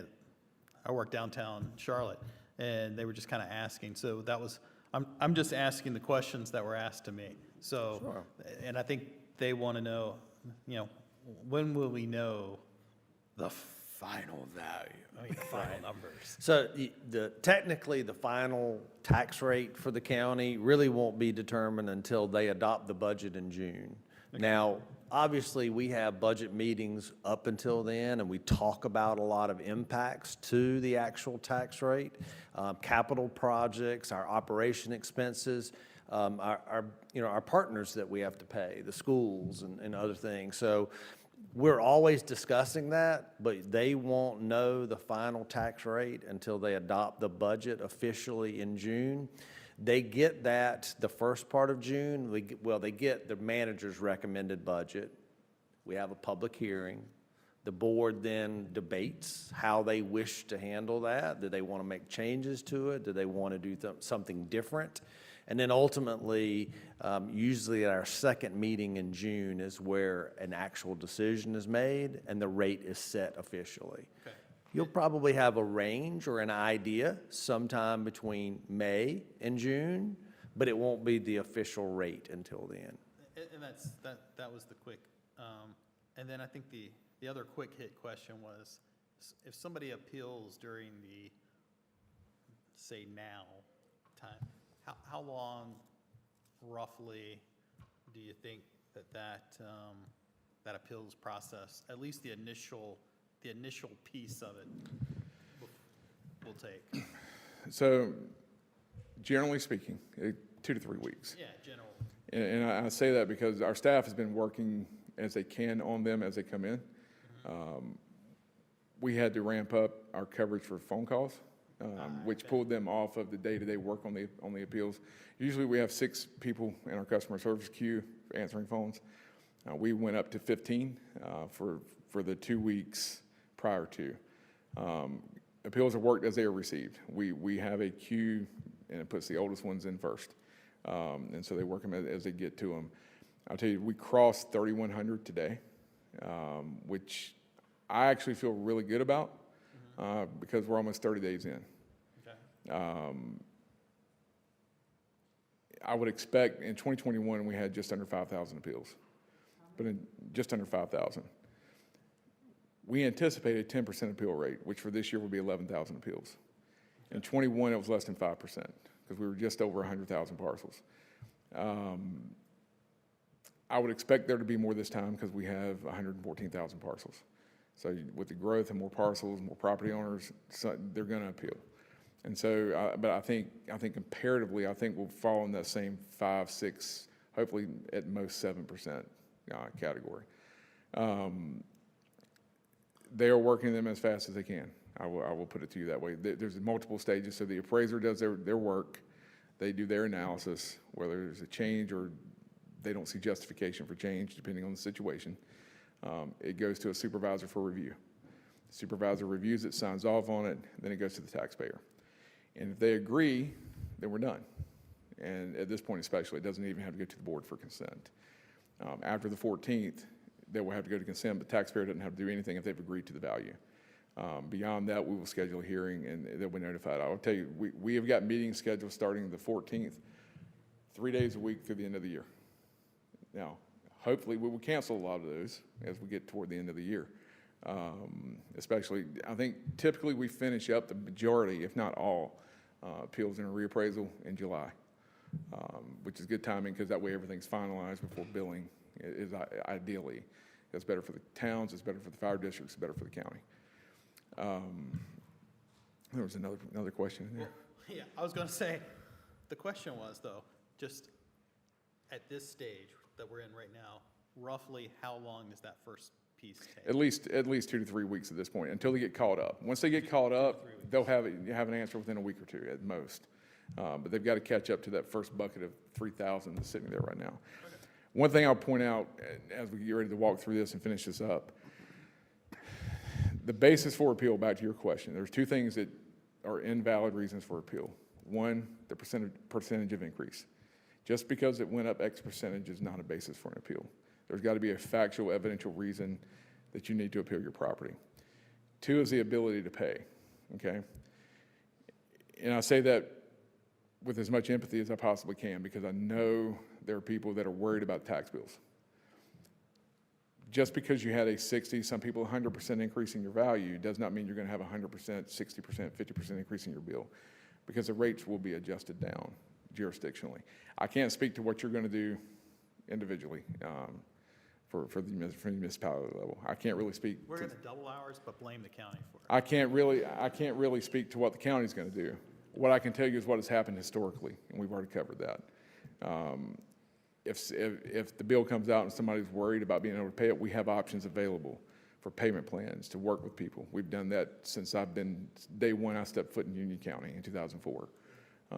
I work downtown Charlotte, and they were just kind of asking, so that was, I'm just asking the questions that were asked to me. So, Sure. And I think they want to know, when will we know the final value? I mean, the final numbers. so technically, the final tax rate for the county really won't be determined until they adopt the budget in June. Now, obviously, we have budget meetings up until then, and we talk about a lot of impacts to the actual tax rate, capital projects, our operation expenses, our partners that we have to pay, the schools and other things. So we're always discussing that, but they won't know the final tax rate until they adopt the budget officially in June. They get that the first part of June. They get the manager's recommended budget. We have a public hearing. The board then debates how they wish to handle that. Do they want to make changes to it? Do they want to do something different? And then ultimately, usually at our second meeting in June is where an actual decision is made and the rate is set officially. Okay. You'll probably have a range or an idea sometime between May and June, but it won't be the official rate until then. And that was the quick, and then I think the other quick hit question was, if somebody appeals during the, say now time, how long roughly do you think that appeals process, at least the initial piece of it will take? So generally speaking, 2 to 3 weeks. Yeah, general. And I say that because our staff has been working as they can on them as they come in. We had to ramp up our coverage for phone calls, which pulled them off of the day-to-day work on the appeals. Usually we have 6 people in our customer service queue answering phones. We went up to 15 for the 2 weeks prior to. Appeals are worked as they are received. We have a queue, and it puts the oldest ones in first. And so they work them as they get to them. I'll tell you, we crossed 3,100 today, which I actually feel really good about because we're almost 30 days in. Okay. I would expect in 2021 we had just under 5,000 appeals, but in just under 5,000. We anticipated 10% appeal rate, which for this year would be 11,000 appeals. In 21, it was less than 5% because we were just over 100,000 parcels. I would expect there to be more this time because we have 114,000 parcels. So with the growth and more parcels, more property owners, they're going to appeal. And so, but I think comparatively, I think we'll fall in that same 5, 6, hopefully at most 7% category. They are working them as fast as they can. I will put it to you that way. There's multiple stages. So the appraiser does their work. They do their analysis, whether there's a change or they don't see justification for change, depending on the situation. It goes to a supervisor for review. The supervisor reviews it, signs off on it, then it goes to the taxpayer. And if they agree, then we're done. And at this point especially, it doesn't even have to go to the board for consent. After the 14th, they will have to go to consent, but the taxpayer doesn't have to do anything if they've agreed to the value. Beyond that, we will schedule a hearing and they'll be notified. I will tell you, we have got meetings scheduled starting the 14th 3 days a week through the end of the year. Now, hopefully, we will cancel a lot of those as we get toward the end of the year. Especially, I think typically we finish up the majority, if not all, appeals in a reappraisal in July, which is good timing because that way everything's finalized before billing is ideally. That's better for the towns, it's better for the fire districts, it's better for the county. There was another question in there. Yeah, I was gonna say, the question was though, just at this stage that we're in right now, roughly how long does that first piece take? At least 2 to 3 weeks at this point, until they get caught up. Once they get caught up, they'll have an answer within a week or two at most. But they've got to catch up to that first bucket of 3,000 that's sitting there right now. Okay. One thing I'll point out as we get ready to walk through this and finish this up, the basis for appeal, back to your question, there's 2 things that are invalid reasons for appeal. One, the percentage of increase. Just because it went up X percentage is not a basis for an appeal. There's got to be a factual, evidential reason that you need to appeal your property. 2 is the ability to pay, okay? And I say that with as much empathy as I possibly can because I know there are people that are worried about tax bills. Just because you had a 60, some people 100% increase in your value does not mean you're going to have 100%, 60%, 50% increase in your bill because the rates will be adjusted down jurisdictionally. I can't speak to what you're going to do individually for the municipality level. I can't really speak. We're going to double ours, but blame the county for it. I can't really speak to what the county's going to do. What I can tell you is what has happened historically, and we've already covered that. If the bill comes out and somebody's worried about being able to pay it, we have options available for payment plans to work with people. We've done that since day one I stepped foot in Union County in 2004.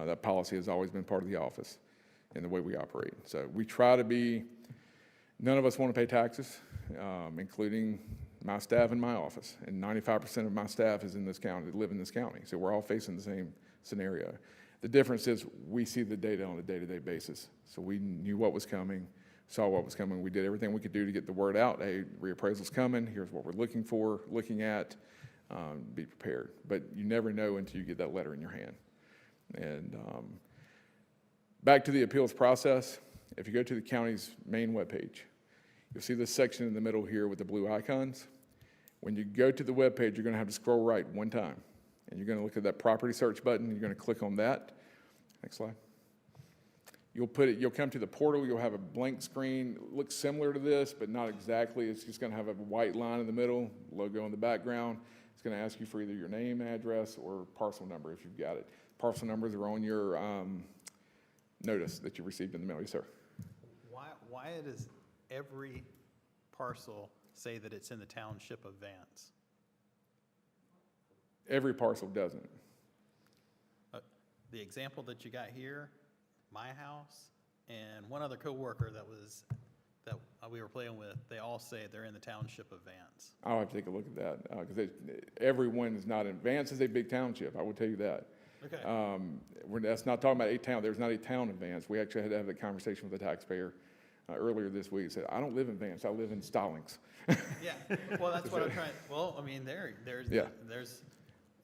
That policy has always been part of the office and the way we operate. So we try to be, none of us want to pay taxes, including my staff in my office. And 95% of my staff is in this county, live in this county. So we're all facing the same scenario. The difference is we see the data on a day-to-day basis. So we knew what was coming, saw what was coming. We did everything we could do to get the word out. Hey, reappraisal's coming. Here's what we're looking at. Be prepared. But you never know until you get that letter in your hand. And back to the appeals process, if you go to the county's main webpage, you'll see this section in the middle here with the blue icons. When you go to the webpage, you're going to have to scroll right one time. And you're going to look at that property search button. You're going to click on that. Next slide. You'll come to the portal. You'll have a blank screen. It looks similar to this, but not exactly. It's just going to have a white line in the middle, logo in the background. It's going to ask you for either your name, address, or parcel number if you've got it. Parcel numbers are on your notice that you received in the mail. Yes, sir. Why does every parcel say that it's in the township of Vance? Every parcel doesn't. The example that you got here, my house, and one other coworker that we were playing with, they all say they're in the township of Vance. I'll have to take a look at that because everyone is not in. Vance is a big township. I will tell you that. Okay. That's not talking about a town. There's not a town in Vance. We actually had to have a conversation with a taxpayer earlier this week. He said, I don't live in Vance. I live in Stallings. Yeah. Well, that's what I'm trying. Well, I mean,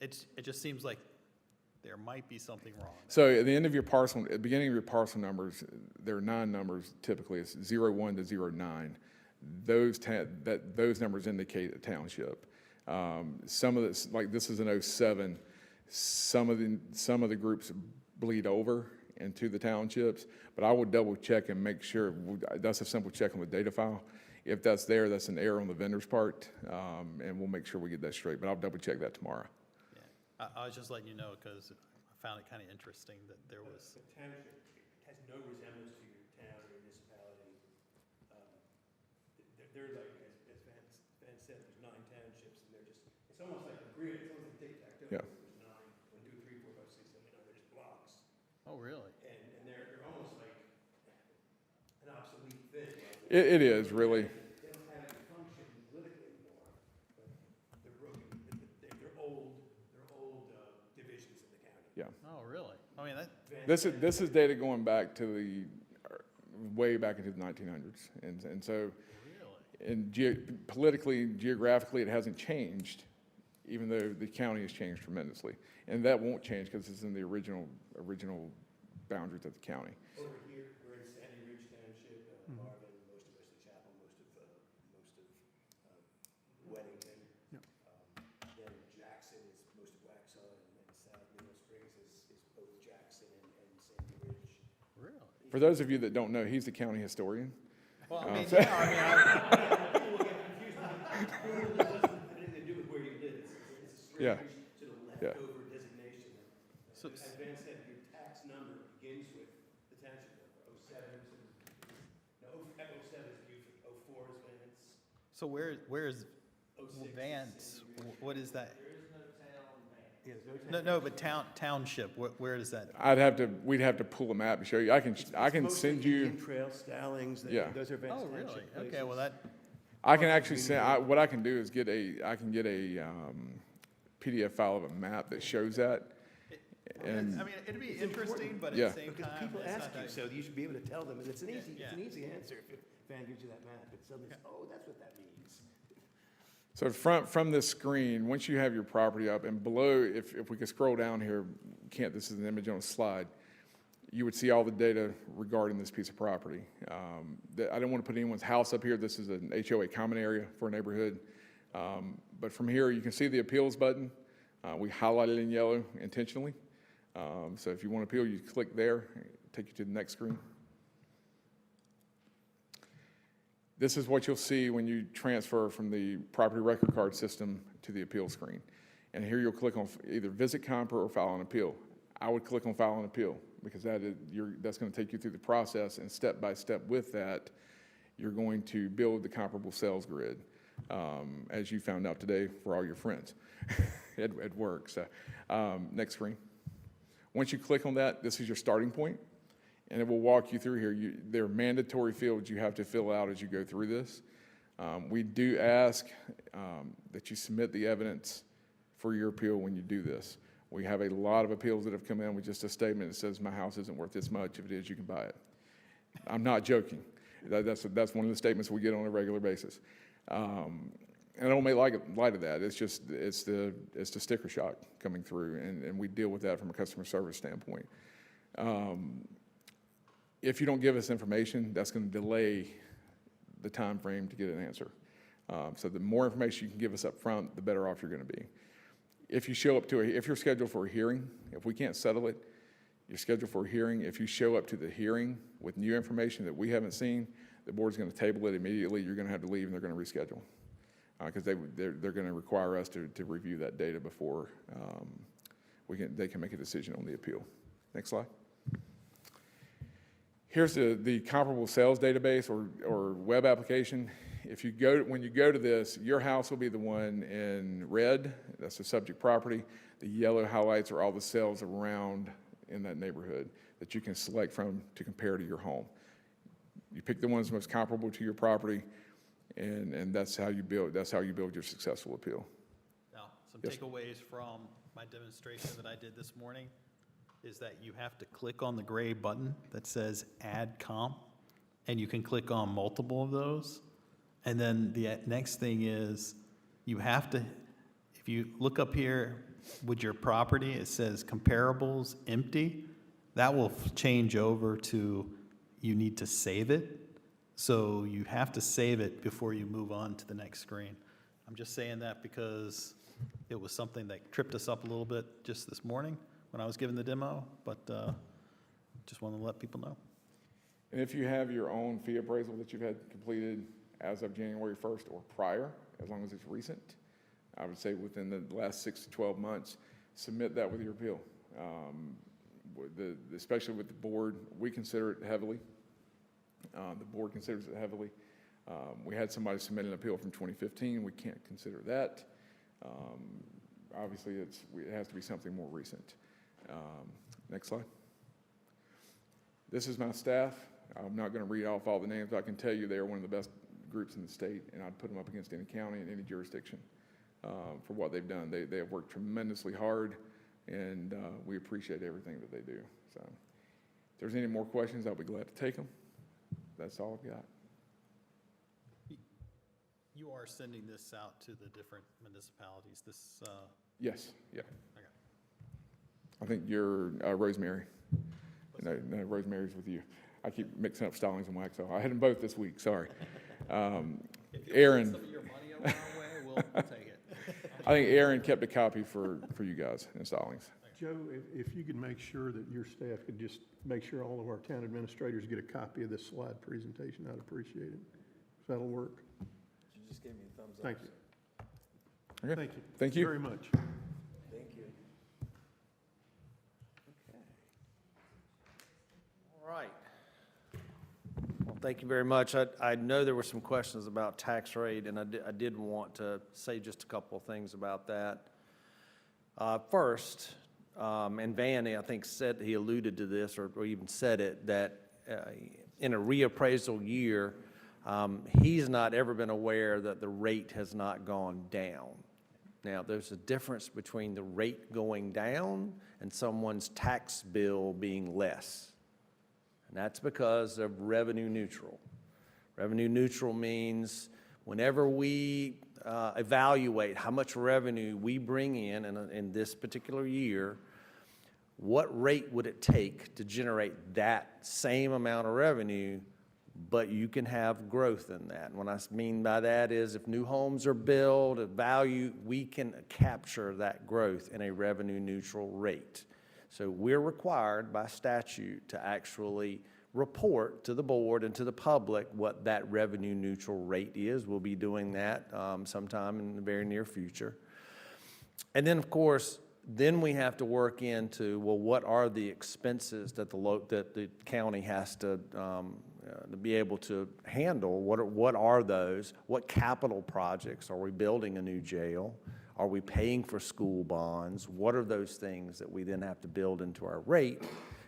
it just seems like there might be something wrong. So at the end of your parcel, at the beginning of your parcel numbers, there are 9 numbers typically. It's 01 to 09. Those numbers indicate a township. Some of this, like this is an 07. Some of the groups bleed over into the townships, but I would double check and make sure. That's a simple check on the data file. If that's there, that's an error on the vendor's part, and we'll make sure we get that straight. But I'll double check that tomorrow. I was just letting you know because I found it kind of interesting that there was. The township has no resemblance to your town or municipality. They're like, as Van said, there's 9 townships, and it's almost like a grid. It's almost like tic-tac-toe. Yeah. There's 9, 1, 2, 3, 4, 5, 6, 7, 8, 9. They're just blocks. Oh, really? And they're almost like an obsolete thing. It is really. They don't have any function politically anymore, but they're broken. They're old divisions in the county. Yeah. Oh, really? I mean, This is data going back to way back into the 1900s, and so. really? And politically, geographically, it hasn't changed, even though the county has changed tremendously. And that won't change because it's in the original boundaries of the county. Over here, we're in Sandy Ridge Township, Marvin, most of Wesley Chapel, most of Weddington. Then Jackson is most of Waxhaw, and South Mineral Springs is both Jackson and Sandy Ridge. Really? For those of you that don't know, he's the county historian. Well, I mean, yeah, I mean, People get confused, it doesn't have anything to do with where you live, it's a Yeah. strange sort of Yeah. leftover designation. So- As Van said, your tax number begins with the township number, 07, no, 07 is Buford, 04 is Vance, so where is 06 is Vance? Sandy Ridge. What is that? There is no town Vance. No, but township, where is that? We'd have to pull a map and show you. I can Mostly send you, Indian Trail, Stallings, Yeah. those are Vance Oh, Township really? places. Okay, well, that, I can actually send, what I can do is get a PDF file of a map that shows that. And I mean, it'd be interesting, but at Yeah. the same Because time, people it's ask not you, that. so you should be able to tell them, and it's an Yeah, easy, yeah. answer if Van gives you that map, but suddenly, it's, oh, that's what that means. so from this screen, once you have your property up, and below, if we could scroll down here, this is an image on a slide, you would see all the data regarding this piece of property. I don't want to put anyone's house up here. This is an HOA common area for a neighborhood. But from here, you can see the appeals button. We highlighted in yellow intentionally. So if you want to appeal, you click there, take you to the next screen. This is what you'll see when you transfer from the property record card system to the appeal screen. And here you'll click on either visit Comper or file an appeal. I would click on file an appeal because that's going to take you through the process, and step by step with that, you're going to build the comparable sales grid, as you found out today for all your friends at work. So next screen. Once you click on that, this is your starting point, and it will walk you through here. There are mandatory fields you have to fill out as you go through this. We do ask that you submit the evidence for your appeal when you do this. We have a lot of appeals that have come in with just a statement that says, my house isn't worth this much. If it is, you can buy it. I'm not joking. That's one of the statements we get on a regular basis. And I don't make light of that. It's the sticker shock coming through, and we deal with that from a customer service standpoint. If you don't give us information, that's going to delay the time frame to get an answer. So the more information you can give us up front, the better off you're going to be. If you show up if you're scheduled for a hearing, if we can't settle it, you're scheduled for a hearing. If you show up to the hearing with new information that we haven't seen, the board's going to table it immediately. You're going to have to leave, and they're going to reschedule. Because they're going to require us to review that data before they can make a decision on the appeal. Next slide. Here's the comparable sales database or web application. When you go to this, your house will be the one in red. That's the subject property. The yellow highlights are all the sales around in that neighborhood that you can select from to compare to your home. You pick the ones most comparable to your property, and that's how you build your successful appeal. Now, some Yes. takeaways from my demonstration that I did this morning is that you have to click on the gray button that says Add Comp, and you can click on multiple of those. And then the next thing is you have to, if you look up here with your property, it says comparables empty. That will change over to you need to save it. So you have to save it before you move on to the next screen. I'm just saying that because it was something that tripped us up a little bit just this morning when I was giving the demo, but just wanted to let people know. And if you have your own fee appraisal that you've had completed as of January 1st or prior, as long as it's recent, I would say within the last 6 to 12 months, submit that with your appeal. Especially with the board, we consider it heavily. The board considers it heavily. We had somebody submit an appeal from 2015. We can't consider that. Obviously, it has to be something more recent. Next slide. This is my staff. I'm not going to read off all the names, but I can tell you they are one of the best groups in the state, and I'd put them up against any county and any jurisdiction for what they've done. They have worked tremendously hard, and we appreciate everything that they do. So if there's any more questions, I'll be glad to take them. That's all I've got. You are sending this out to the different municipalities, this, Yes, yeah. okay. I think you're Rosemary. No, Rosemary's with you. I keep mixing up Stallings and Waxaw. I had them both this week, sorry. Aaron, Some of your money over our way, we'll take it. I think Aaron kept a copy for you guys in Stallings. Joe, if you could make sure that your staff could just make sure all of our town administrators get a copy of this slide presentation, I'd appreciate it. If that'll work. You just gave me a thumbs up. Thank you. Okay. Thank you. Thank you. Very much. Thank you. All right. Well, thank you very much. I know there were some questions about tax rate, and I did want to say just a couple of things about that. First, and Vanny, I think, said, he alluded to this, or even said it, that in a reappraisal year, he's not ever been aware that the rate has not gone down. Now, there's a difference between the rate going down and someone's tax bill being less. And that's because of revenue neutral. Revenue neutral means whenever we evaluate how much revenue we bring in this particular year, what rate would it take to generate that same amount of revenue, but you can have growth in that? And what I mean by that is if new homes are built, at value, we can capture that growth in a revenue neutral rate. So we're required by statute to actually report to the board and to the public what that revenue neutral rate is. We'll be doing that sometime in the very near future. And then, of course, then we have to work into, well, what are the expenses that the county has to be able to handle? What are those? What capital projects? Are we building a new jail? Are we paying for school bonds? What are those things that we then have to build into our rate?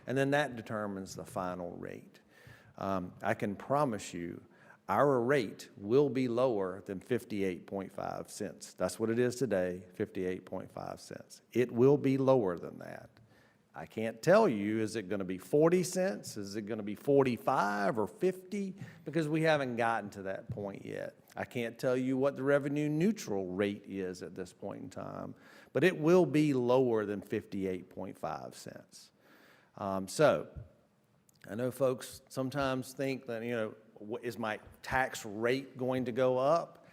And then that determines the final rate. I can promise you, our rate will be lower than 58.5 cents. That's what it is today, 58.5 cents. It will be lower than that. I can't tell you, is it going to be 40 cents? Is it going to be 45 or 50? Because we haven't gotten to that point yet. I can't tell you what the revenue neutral rate is at this point in time, but it will be lower than 58.5 cents. So I know folks sometimes think that, is my tax rate going to go up?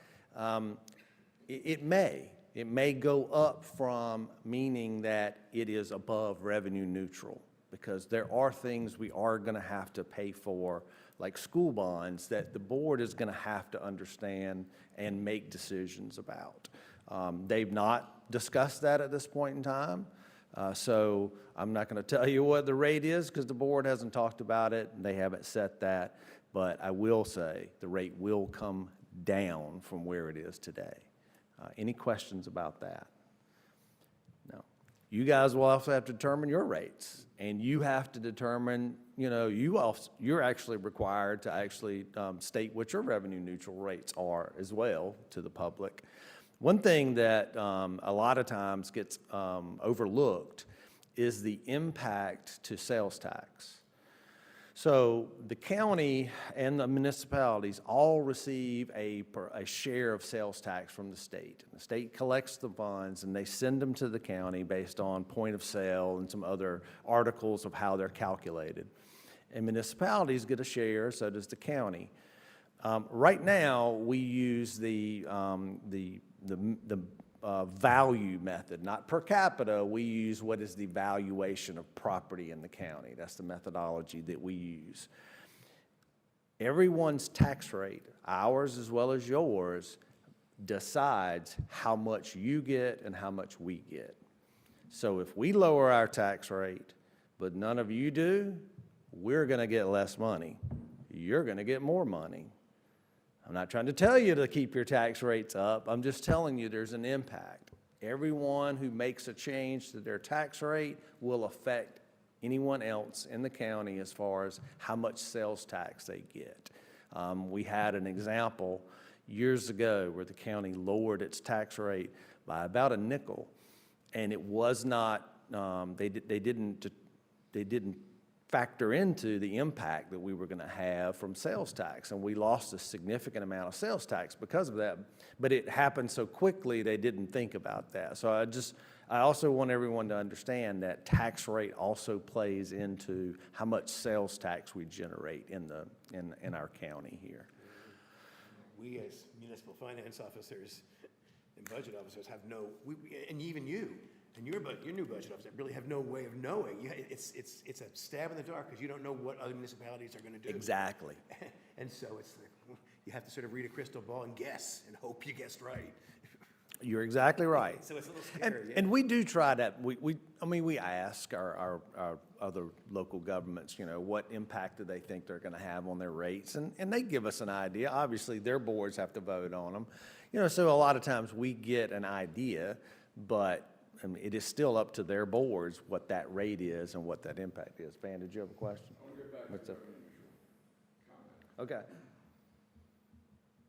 It may. It may go up from meaning that it is above revenue neutral, because there are things we are going to have to pay for, like school bonds, that the board is going to have to understand and make decisions about. They've not discussed that at this point in time, so I'm not going to tell you what the rate is because the board hasn't talked about it and they haven't set that, but I will say the rate will come down from where it is today. Any questions about that? No. You guys will also have to determine your rates, and you have to determine, you're actually required to actually state what your revenue neutral rates are as well to the public. One thing that a lot of times gets overlooked is the impact to sales tax. So the county and the municipalities all receive a share of sales tax from the state. The state collects the funds and they send them to the county based on point of sale and some other articles of how they're calculated. And municipalities get a share, so does the county. Right now, we use the value method, not per capita. We use what is the valuation of property in the county. That's the methodology that we use. Everyone's tax rate, ours as well as yours, decides how much you get and how much we get. So if we lower our tax rate, but none of you do, we're going to get less money. You're going to get more money. I'm not trying to tell you to keep your tax rates up. I'm just telling you there's an impact. Everyone who makes a change to their tax rate will affect anyone else in the county as far as how much sales tax they get. We had an example years ago where the county lowered its tax rate by about a nickel, and it was not, they didn't factor into the impact that we were going to have from sales tax, and we lost a significant amount of sales tax because of that. But it happened so quickly they didn't think about that. So I also want everyone to understand that tax rate also plays into how much sales tax we generate in our county here. We as municipal finance officers and budget officers have no, and even you, and your new budget officer really have no way of knowing. It's a stab in the dark because you don't know what other municipalities are gonna do. Exactly. And so it's like, you have to sort of read a crystal ball and guess and hope you guessed right. You're exactly right. So it's a little And, scary. and we do try that, I mean, we ask our other local governments, you know, what impact do they think they're gonna have on their rates? And they give us an idea. Obviously, their boards have to vote on them. You know, so a lot of times we get an idea, but I mean, it is still up to their boards what that rate is and what that impact is. Van, did you have a question? I want to go back What's to up? revenue neutral comment. Okay.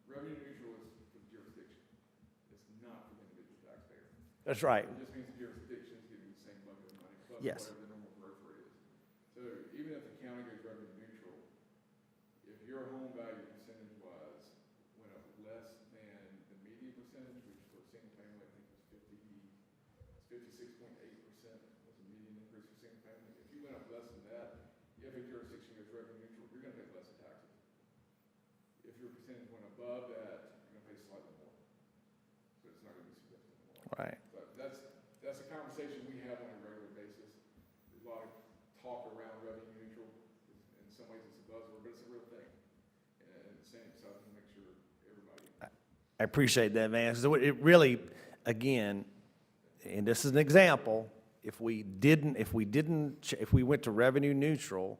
Revenue neutral is for the jurisdiction. It's not for the individual taxpayer. That's right. It just means the jurisdiction is getting the same bucket of money plus Yes. whatever the normal growth rate is. So even if the county goes revenue neutral, if your home value percentage-wise went up less than the median percentage, which for single family, I think was 56.8% was the median increase for single family. If you went up less than that, if a jurisdiction goes revenue neutral, you're gonna pay less in taxes. If your percentage went above that, you're gonna pay slightly more. But it's not gonna be significantly more. Right. But that's a conversation we have on a regular basis. There's a lot of talk around revenue neutral. In some ways it's a buzzword, but it's a real thing. And at the same time, to make sure everybody. I appreciate that, Van. So it really, again, and this is an example, if we went to revenue neutral,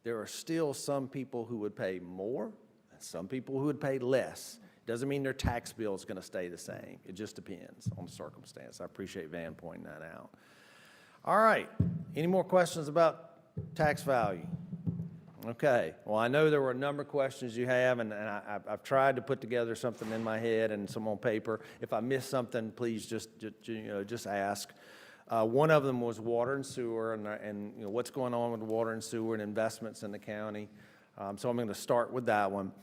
there are still some people who would pay more, and some people who would pay less. Doesn't mean their tax bill is going to stay the same. It just depends on the circumstance. I appreciate Van pointing that out. All right. Any more questions about tax value? Okay. Well, I know there were a number of questions you have, and I've tried to put together something in my head and some on paper. If I missed something, please just ask. One of them was water and sewer, and you know, what's going on with water and sewer and investments in the county. So I'm going to start with that one.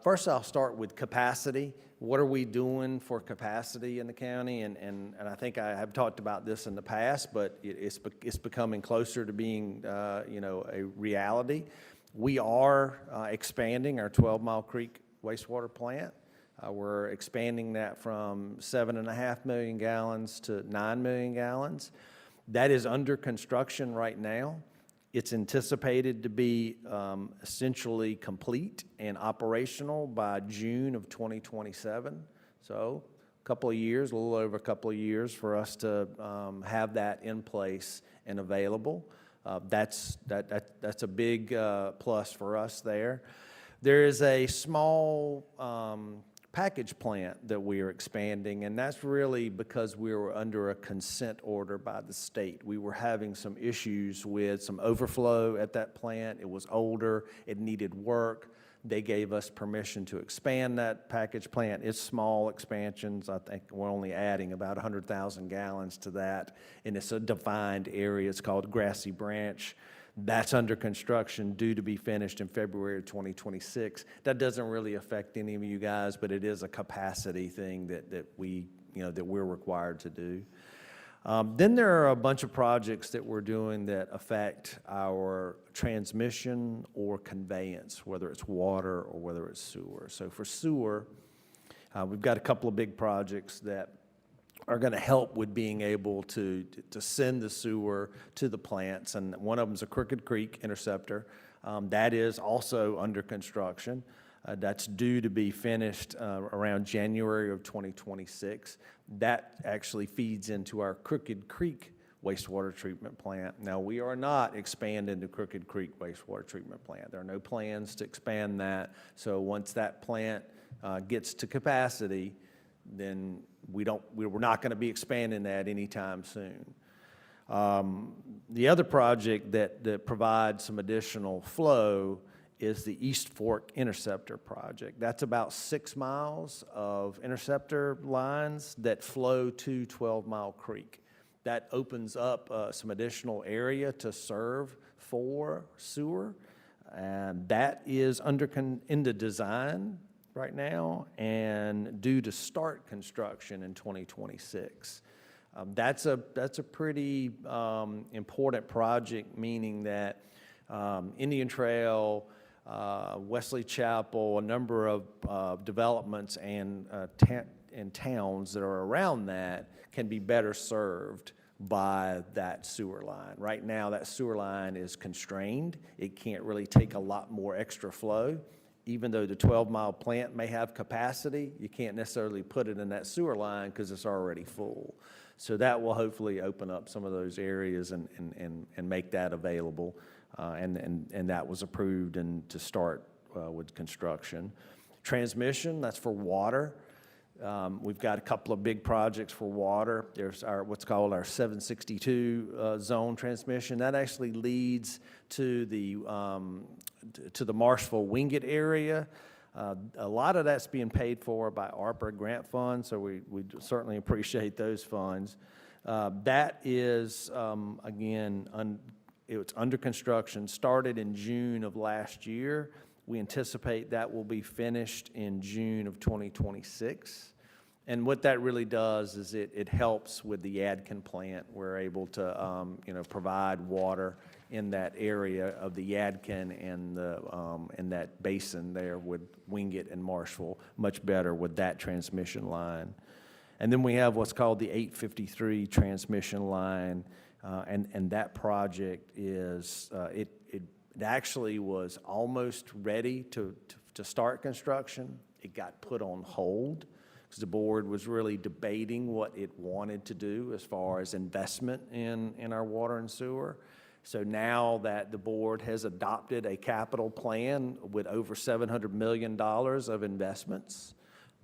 First, I'll start with capacity. What are we doing for capacity in the county? And I think I have talked about this in the past, but it's becoming closer to being a reality. We are expanding our 12-Mile Creek wastewater plant. We're expanding that from 7.5 million gallons to 9 million gallons. That is under construction right now. It's anticipated to be essentially complete and operational by June of 2027. So a couple of years, a little over a couple of years for us to have that in place and available. That's a big plus for us there. There is a small package plant that we are expanding, and that's really because we were under a consent order by the state. We were having some issues with some overflow at that plant. It was older, it needed work. They gave us permission to expand that package plant. It's small expansions. I think we're only adding about 100,000 gallons to that, and it's a defined area. It's called Grassy Branch. That's under construction, due to be finished in February of 2026. That doesn't really affect any of you guys, but it is a capacity thing that we're required to do. Then there are a bunch of projects that we're doing that affect our transmission or conveyance, whether it's water or whether it's sewer. So for sewer, we've got a couple of big projects that are going to help with being able to send the sewer to the plants, and one of them is a Crooked Creek interceptor. That is also under construction. That's due to be finished around January of 2026. That actually feeds into our Crooked Creek wastewater treatment plant. Now, we are not expanding the Crooked Creek wastewater treatment plant. There are no plans to expand that. So once that plant gets to capacity, then we're not going to be expanding that anytime soon. The other project that provides some additional flow is the East Fork Interceptor project. That's about 6 miles of interceptor lines that flow to 12-Mile Creek. That opens up some additional area to serve for sewer, and that is in the design right now and due to start construction in 2026. That's a pretty important project, meaning that Indian Trail, Wesley Chapel, a number of developments and towns that are around that can be better served by that sewer line. Right now, that sewer line is constrained. It can't really take a lot more extra flow. Even though the 12-mile plant may have capacity, you can't necessarily put it in that sewer line because it's already full. So that will hopefully open up some of those areas and make that available. And that was approved and to start with construction. Transmission, that's for water. We've got a couple of big projects for water. There's what's called our 762 zone transmission. That actually leads to the Marshville Wingate area. A lot of that's being paid for by ARPA grant funds, so we certainly appreciate those funds. That is, again, it's under construction, started in June of last year. We anticipate that will be finished in June of 2026. And what that really does is it helps with the Yadkin plant. We're able to, provide water in that area of the Yadkin and that basin there with Wingate and Marshville much better with that transmission line. And then we have what's called the 853 transmission line, and that project is it actually was almost ready to start construction. It got put on hold because the board was really debating what it wanted to do as far as investment in our water and sewer. So now that the board has adopted a capital plan with over $700 million of investments,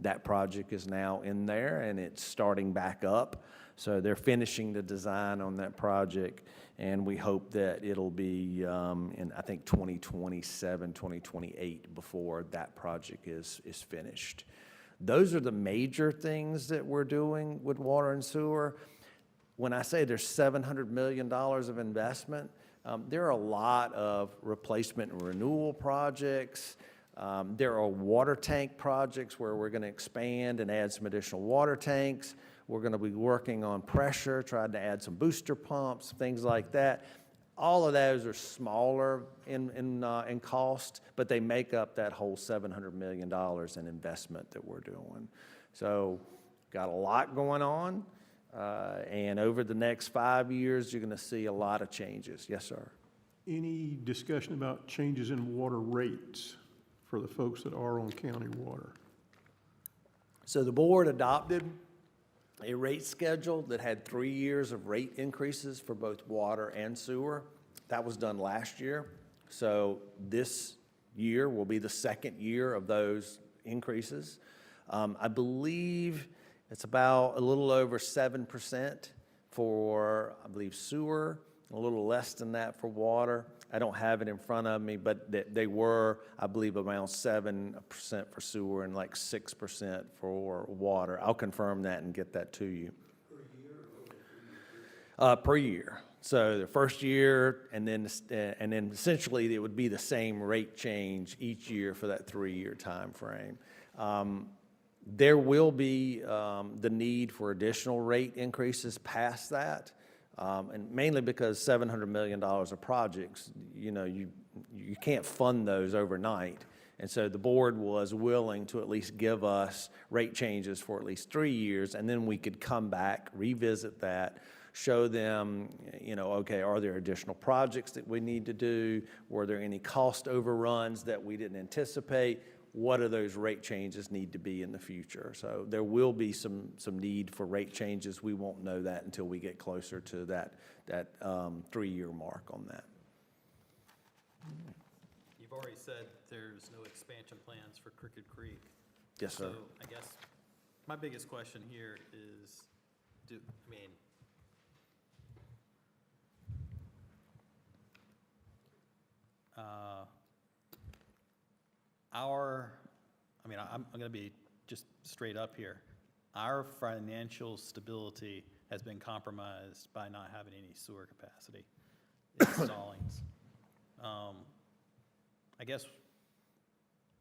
that project is now in there and it's starting back up. So they're finishing the design on that project, and we hope that it'll be in, I think, 2027, 2028 before that project is finished. Those are the major things that we're doing with water and sewer. When I say there's $700 million of investment, there are a lot of replacement and renewal projects. There are water tank projects where we're going to expand and add some additional water tanks. We're going to be working on pressure, trying to add some booster pumps, things like that. All of those are smaller in cost, but they make up that whole $700 million in investment that we're doing. So got a lot going on, and over the next 5 years, you're going to see a lot of changes. Yes, sir. Any discussion about changes in water rates for the folks that are on county water? So the board adopted a rate schedule that had 3 years of rate increases for both water and sewer. That was done last year. So this year will be the second year of those increases. I believe it's about a little over 7% for, I believe, sewer, a little less than that for water. I don't have it in front of me, but they were, I believe, around 7% for sewer and like 6% for water. I'll confirm that and get that to you. Per year. So the first year, and then essentially it would be the same rate change each year for that 3-year time frame. There will be the need for additional rate increases past that. And mainly because $700 million of projects, you can't fund those overnight. And so the board was willing to at least give us rate changes for at least 3 years, and then we could come back, revisit that, show them, okay, are there additional projects that we need to do? Were there any cost overruns that we didn't anticipate? What do those rate changes need to be in the future? So there will be some need for rate changes. We won't know that until we get closer to that 3-year mark on that. You've already said there's no expansion plans for Crooked Creek. Yes, sir. So I guess my biggest question here is, I'm going to be just straight up here. Our financial stability has been compromised by not having any sewer capacity. It's Stallings. I guess,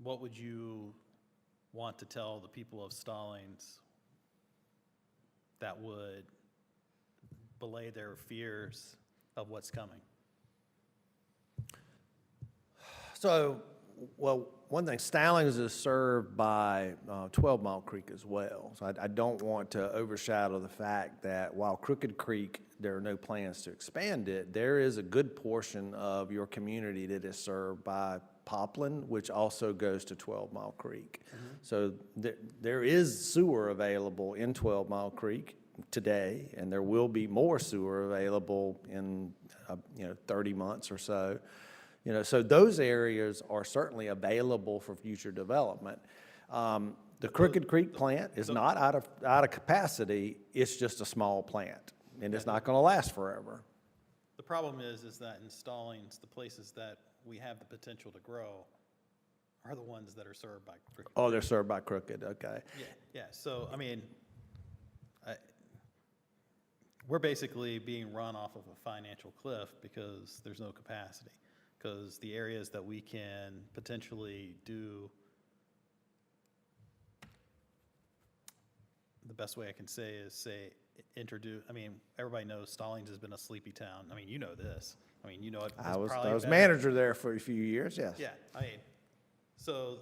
what would you want to tell the people of Stallings that would belay their fears of what's coming? So, well, one thing, Stallings is served by 12 Mile Creek as well. So I don't want to overshadow the fact that while Crooked Creek, there are no plans to expand it, there is a good portion of your community that is served by Poplin, which also goes to 12 Mile Creek. So there is sewer available in 12 Mile Creek today, and there will be more sewer available in 30 months or so. So those areas are certainly available for future development. The Crooked Creek plant is not out of capacity. It's just a small plant, and it's not going to last forever. The problem is that in Stallings, the places that we have the potential to grow are the ones that are served by Crooked. Oh, they're served by Crooked, okay. Yeah, so, I mean, we're basically being run off of a financial cliff because there's no capacity. Because the areas that we can potentially do, the best way I can say is introduce, I mean, everybody knows Stallings has been a sleepy town. I mean, you know this. I mean, you know it. I was better. manager there for a few years, yes. Yeah, I mean, so,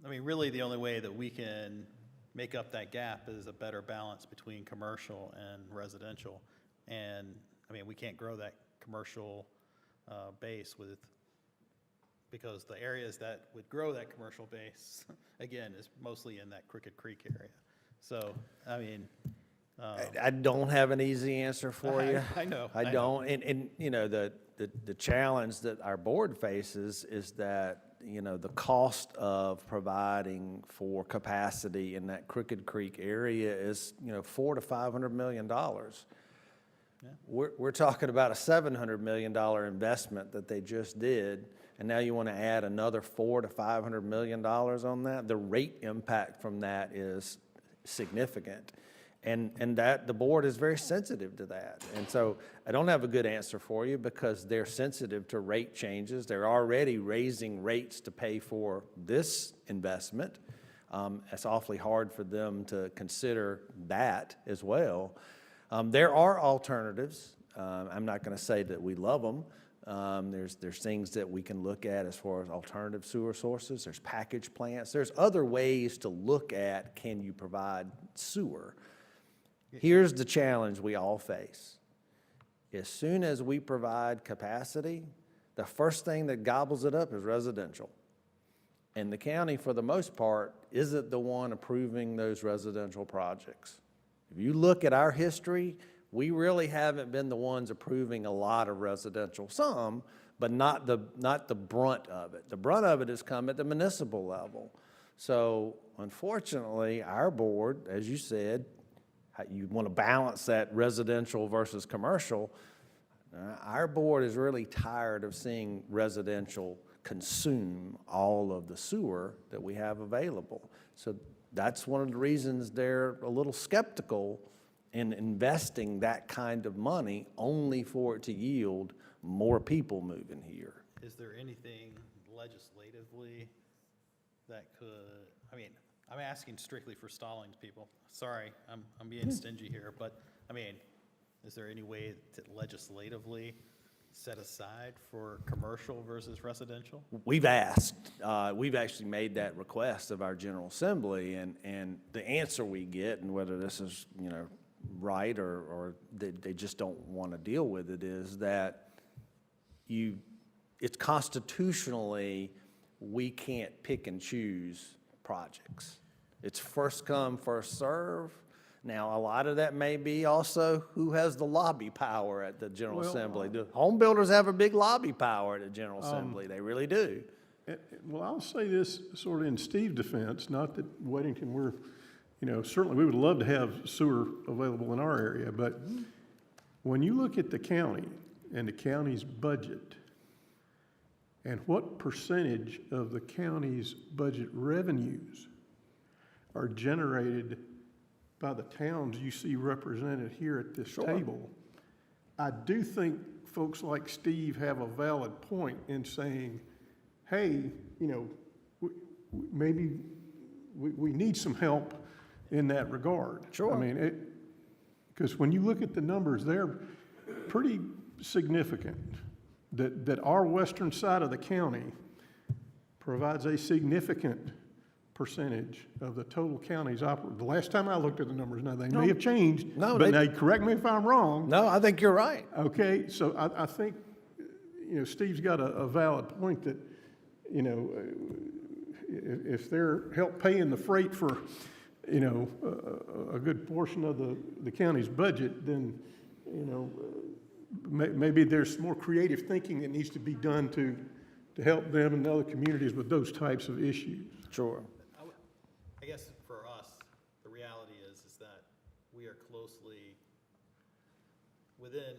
I mean, really the only way that we can make up that gap is a better balance between commercial and residential. And, I mean, we can't grow that commercial base because the areas that would grow that commercial base, again, is mostly in that Crooked Creek area. So, I mean. I don't have an easy answer for you. I know. I don't, and the challenge that our board faces is that, the cost of providing for capacity in that Crooked Creek area is, $400 to $500 million. We're talking about a $700 million investment that they just did, and now you want to add another $400 to $500 million on that. The rate impact from that is significant. And that the board is very sensitive to that. And so I don't have a good answer for you because they're sensitive to rate changes. They're already raising rates to pay for this investment. It's awfully hard for them to consider that as well. There are alternatives. I'm not going to say that we love them. There's things that we can look at as far as alternative sewer sources. There's package plants. There's other ways to look at, can you provide sewer? Here's the challenge we all face. As soon as we provide capacity, the first thing that gobbles it up is residential. And the county, for the most part, isn't the one approving those residential projects. If you look at our history, we really haven't been the ones approving a lot of residential. Some, but not the brunt of it. The brunt of it has come at the municipal level. So unfortunately, our board, as you said, you want to balance that residential versus commercial. Our board is really tired of seeing residential consume all of the sewer that we have available. So that's one of the reasons they're a little skeptical in investing that kind of money only for it to yield more people moving here. Is there anything legislatively that could, I mean, I'm asking strictly for Stallings people. Sorry, I'm being stingy here, but, I mean, is there any way to legislatively set aside for commercial versus residential? We've asked, we've actually made that request of our General Assembly, and the answer we get, and whether this is, right or they just don't want to deal with it, is that it's constitutionally, we can't pick and choose projects. It's first come, first serve. Now, a lot of that may be also who has the lobby power at the General Assembly. The home builders have a big lobby power at the General Assembly. They really do. Well, I'll say this sort of in Steve's defense, not that Weddington, certainly we would love to have sewer available in our area, but when you look at the county and the county's budget and what percentage of the county's budget revenues are generated by the towns you see represented here at this table, I do think folks like Steve have a valid point in saying, hey, maybe we need some help in that regard. Sure. I mean, because when you look at the numbers there, pretty significant that our western side of the county provides a significant percentage of the total county's the last time I looked at the numbers, now they may have changed, No, but they- now, correct me if I'm wrong. No, I think you're right. Okay, so I think, Steve's got a valid point that, if they're help paying the freight for, a good portion of the county's budget, then, maybe there's more creative thinking that needs to be done to help them and other communities with those types of issues. Sure. I guess for us, the reality is that we are closely, within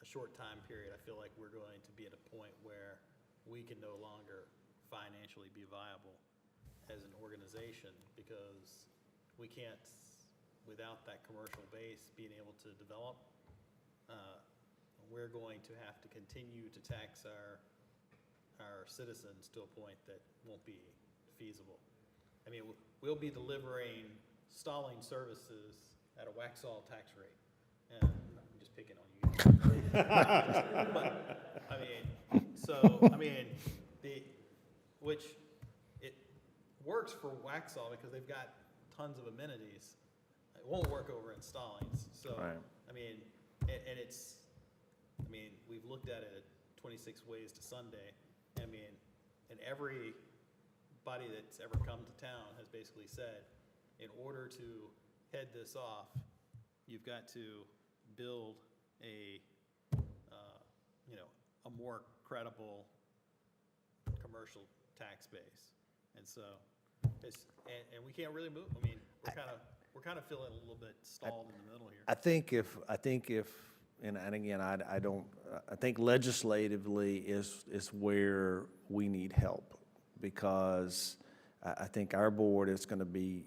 a short time period, I feel like we're going to be at a point where we can no longer financially be viable as an organization, because we can't, without that commercial base being able to develop, we're going to have to continue to tax our citizens to a point that won't be feasible. I mean, we'll be delivering stalling services at a Waxhaw tax rate. And I'm just picking on you. But, which it works for Waxhaw because they've got tons of amenities. It won't work over in Stallings. So, Right. We've looked at it at 26 Ways to Sunday. And everybody that's ever come to town has basically said, in order to head this off, you've got to build a more credible commercial tax base. And so, and we can't really move. We're kind of feeling a little bit stalled in the middle here. I think if, and again, I think legislatively is where we need help, because I think our board is going to be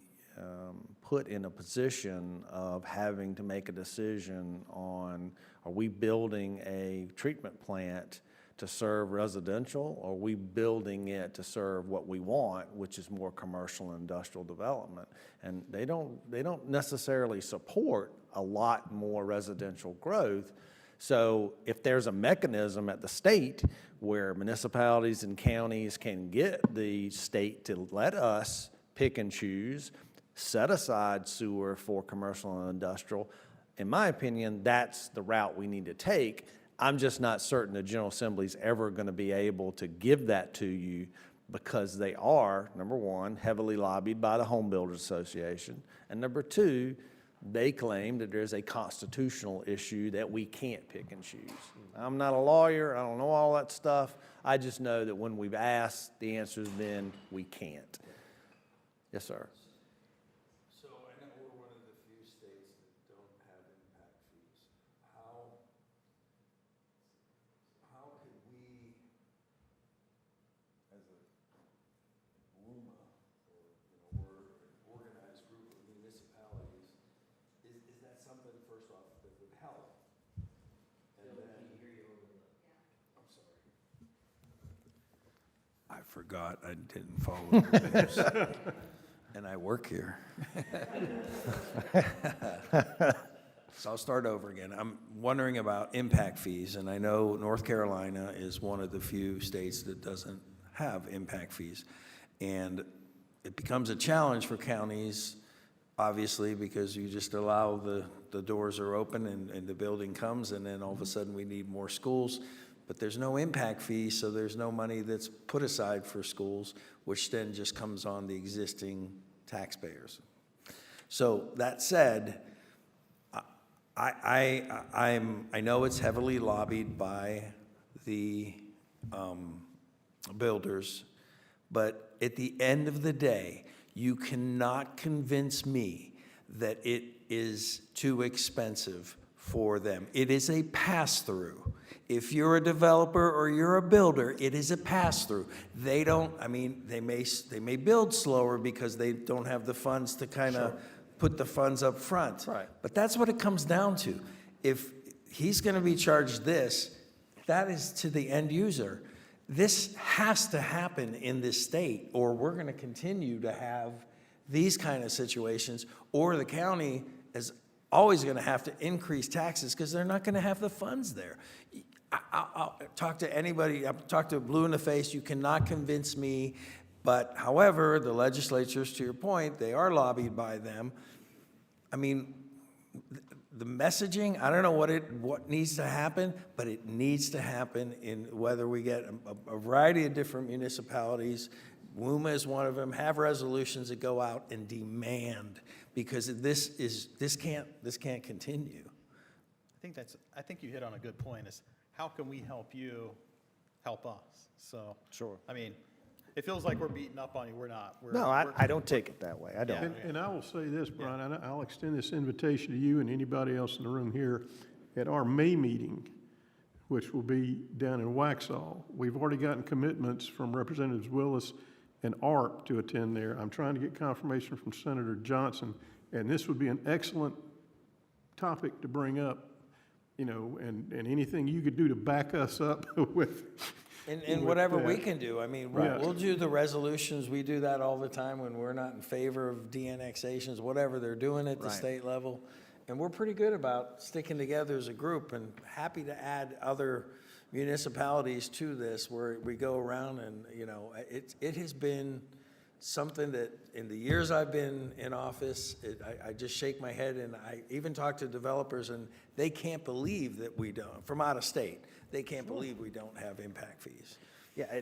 put in a position of having to make a decision on, are we building a treatment plant to serve residential, or are we building it to serve what we want, which is more commercial and industrial development? And they don't necessarily support a lot more residential growth. So if there's a mechanism at the state where municipalities and counties can get the state to let us pick and choose, set aside sewer for commercial and industrial, in my opinion, that's the route we need to take. I'm just not certain the General Assembly's ever going to be able to give that to you, because they are, number one, heavily lobbied by the Home Builders Association, and number two, they claim that there's a constitutional issue that we can't pick and choose. I'm not a lawyer, I don't know all that stuff. I just know that when we've asked, the answer's been, we can't. Yes, sir. So I know we're one of the few states that don't have impact fees. How could we, as a WUMA, or, we're an organized group of municipalities, is that something, first off, that would help? And then, can you hear you over the, I'm sorry. I forgot, I didn't follow the rules. And I work here. So I'll start over again. I'm wondering about impact fees, and I know North Carolina is one of the few states that doesn't have impact fees. And it becomes a challenge for counties, obviously, because you just allow the doors are open and the building comes, and then all of a sudden we need more schools. But there's no impact fee, so there's no money that's put aside for schools, which then just comes on the existing taxpayers. So that said, I know it's heavily lobbied by the builders, but at the end of the day, you cannot convince me that it is too expensive for them. It is a pass-through. If you're a developer or you're a builder, it is a pass-through. They don't, they may build slower because they don't have the funds to kind of put the funds up front. Right. But that's what it comes down to. If he's going to be charged this, that is to the end user. This has to happen in this state, or we're going to continue to have these kind of situations, or the county, as always going to have to increase taxes because they're not going to have the funds there. I'll talk to anybody, I'll talk to Blue in the Face, you cannot convince me. But however, the legislatures, to your point, they are lobbied by them. I mean, the messaging, I don't know what needs to happen, but it needs to happen in whether we get a variety of different municipalities. WUMA is one of them. Have resolutions that go out and demand, because this can't continue. I think you hit on a good point, is how can we help you help us? So. Sure. I mean, it feels like we're beating up on you. We're not. No, I don't take it that way. I don't. And I will say this, Brian, and I'll extend this invitation to you and anybody else in the room here. At our May meeting, which will be down in Waxhaw, we've already gotten commitments from Representatives Willis and Arp to attend there. I'm trying to get confirmation from Senator Johnson, and this would be an excellent topic to bring up, you know, and anything you could do to back us up with. And whatever we can do. I mean, Right. we'll do the resolutions. We do that all the time when we're not in favor of de-annexations, whatever they're doing at the Right. state level. And we're pretty good about sticking together as a group, and happy to add other municipalities to this, where we go around and, you know, it has been something that in the years I've been in office, I just shake my head, and I even talk to developers, and they can't believe that we don't, from out of state, they can't believe we don't have impact fees. Yeah,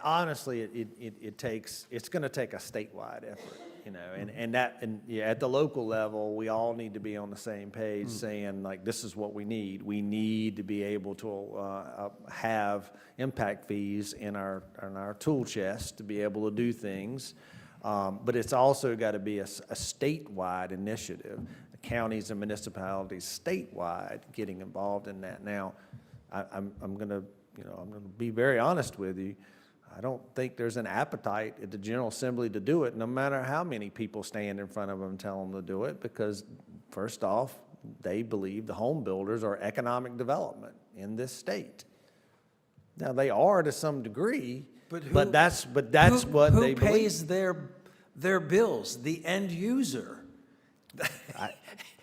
honestly, it's going to take a statewide effort, you know, and at the local level, we all need to be on the same page, saying like, this is what we need. We need to be able to have impact fees in our tool chest to be able to do things, but it's also got to be a statewide initiative. The counties and municipalities statewide getting involved in that. Now, I'm going to be very honest with you. I don't think there's an appetite at the General Assembly to do it, no matter how many people stand in front of them and tell them to do it, because first off, they believe the home builders are economic development in this state. Now, they are to some degree, but that's what they believe. Who pays their bills? The end user.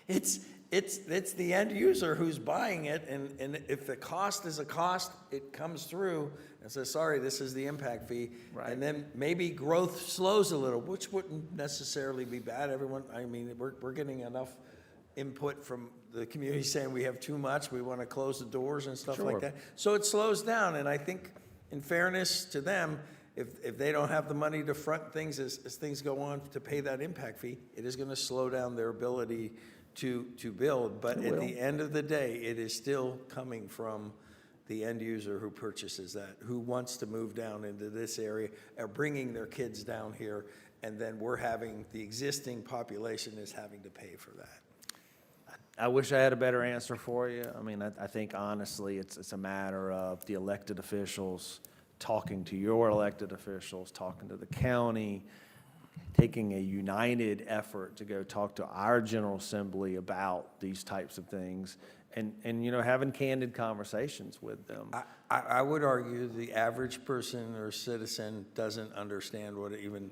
It's the end user who's buying it, and if the cost is a cost, it comes through and says, sorry, this is the impact fee. Right. And then maybe growth slows a little, which wouldn't necessarily be bad. I mean, we're getting enough input from the community saying we have too much, we want to close the doors and stuff like Sure. that. So it slows down, and I think in fairness to them, if they don't have the money to front things as things go on to pay that impact fee, it is going to slow down their ability to build. But at the end of the day, it is still coming from the end user who purchases that, who wants to move down into this area, are bringing their kids down here, and then the existing population is having to pay for that. I wish I had a better answer for you. I mean, I think honestly, it's a matter of the elected officials talking to your elected officials, talking to the county, taking a united effort to go talk to our General Assembly about these types of things, and you know, having candid conversations with them. I would argue the average person or citizen doesn't understand what it even,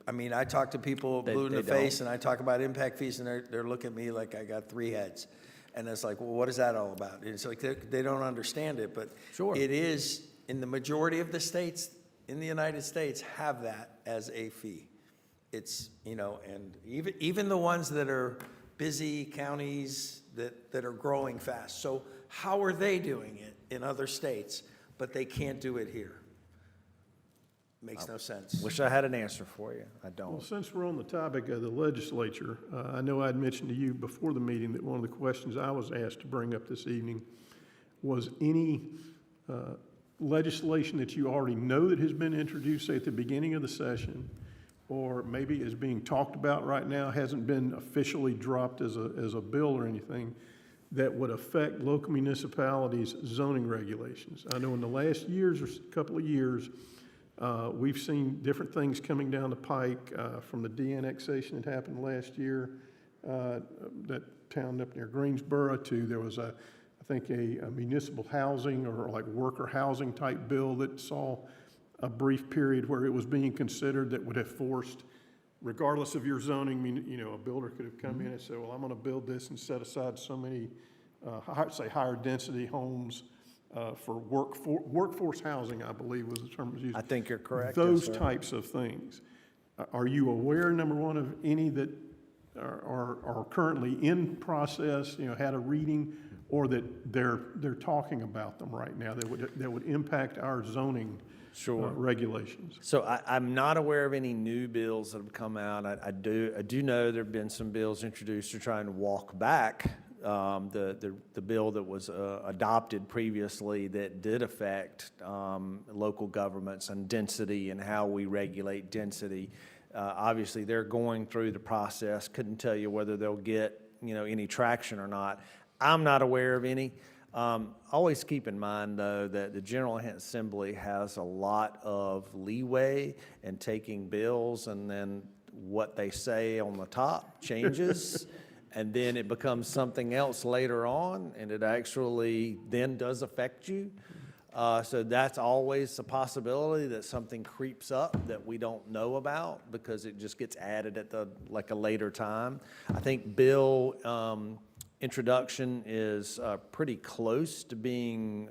I mean, I talk to people blue in the face, and I talk about impact fees, and they're looking at me like I got three heads. And it's like, well, what is that all about? It's like they don't understand it, but Sure. It is, in the majority of the states in the United States, have that as a fee. It's, you know, and even the ones that are busy counties that are growing fast. So how are they doing it in other states, but they can't do it here? Makes no sense. Wish I had an answer for you. I Well, don't. since we're on the topic of the legislature, I know I'd mentioned to you before the meeting that one of the questions I was asked to bring up this evening was any legislation that you already know that has been introduced, say, at the beginning of the session, or maybe is being talked about right now, hasn't been officially dropped as a bill or anything, that would affect local municipalities' zoning regulations. I know in the last years or couple of years, we've seen different things coming down the pike from the de-annexation that happened last year, that town up near Greensboro, to there was I think a municipal housing or like worker housing type bill that saw a brief period where it was being considered that would have forced regardless of your zoning, a builder could have come in and said, well, I'm gonna build this and set aside so many, say, higher density homes for workforce housing, I believe was the term was used. I think you're correct. Those yes, sir. types of things. Are you aware, number one, of any that are currently in process, had a reading, or that they're talking about them right now that would impact our zoning regulations? So I'm not aware of any new bills that have come out. I do know there have been some bills introduced to try and walk back the bill that was adopted previously that did affect local governments and density and how we regulate density. Obviously, they're going through the process. Couldn't tell you whether they'll get any traction or not. I'm not aware of any. Always keep in mind, though, that the General Assembly has a lot of leeway in taking bills, and then what they say on the top changes, and then it becomes something else later on, and it actually then does affect you. So that's always a possibility that something creeps up that we don't know about because it just gets added at like a later time. I think bill introduction is pretty close to being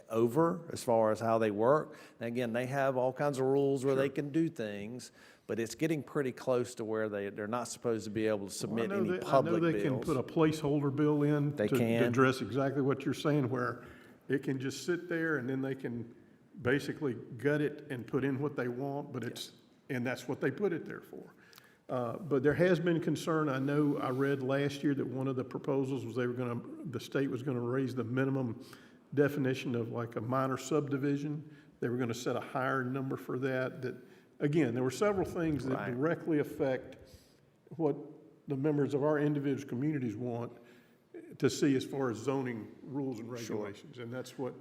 over as far as how they work. And again, they have all kinds of rules where they can do things, but it's getting pretty close to where they're not supposed to be able to submit any public bills. I know they can put a placeholder bill in They to can. address exactly what you're saying, where it can just sit there and then they can basically gut it and put in what they want, but and that's what they put it there for. But there has been concern. I know I read last year that one of the proposals was the state was gonna raise the minimum definition of like a minor subdivision. They were gonna set a higher number for that. Again, there were several things that directly affect what the members of our individual communities want to see as far as zoning rules and regulations. And that's what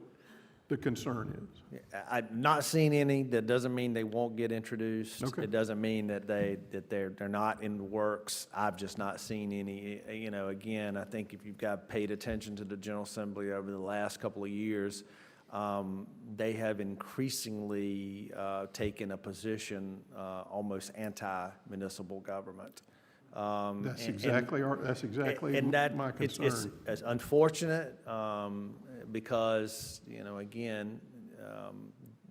the concern is. I've not seen any. That doesn't mean they won't get introduced. Okay. It doesn't mean that they're not in the works. I've just not seen any. Again, I think if you've paid attention to the General Assembly over the last couple of years, they have increasingly taken a position almost anti-municipal government. That's exactly my concern. It's unfortunate because, again,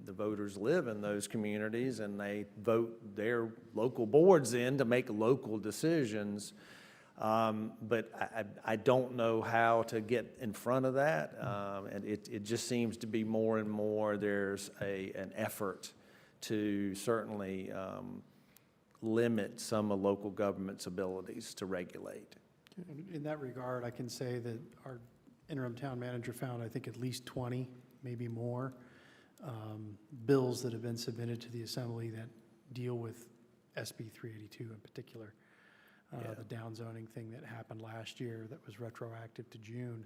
the voters live in those communities and they vote their local boards in to make local decisions. But I don't know how to get in front of that. And it just seems to be more and more there's an effort to certainly limit some of local government's abilities to regulate. In that regard, I can say that our interim town manager found, I think, at least 20, maybe more, bills that have been submitted to the assembly that deal with SB 382 in particular. The downzoning thing that happened last year that was retroactive to June.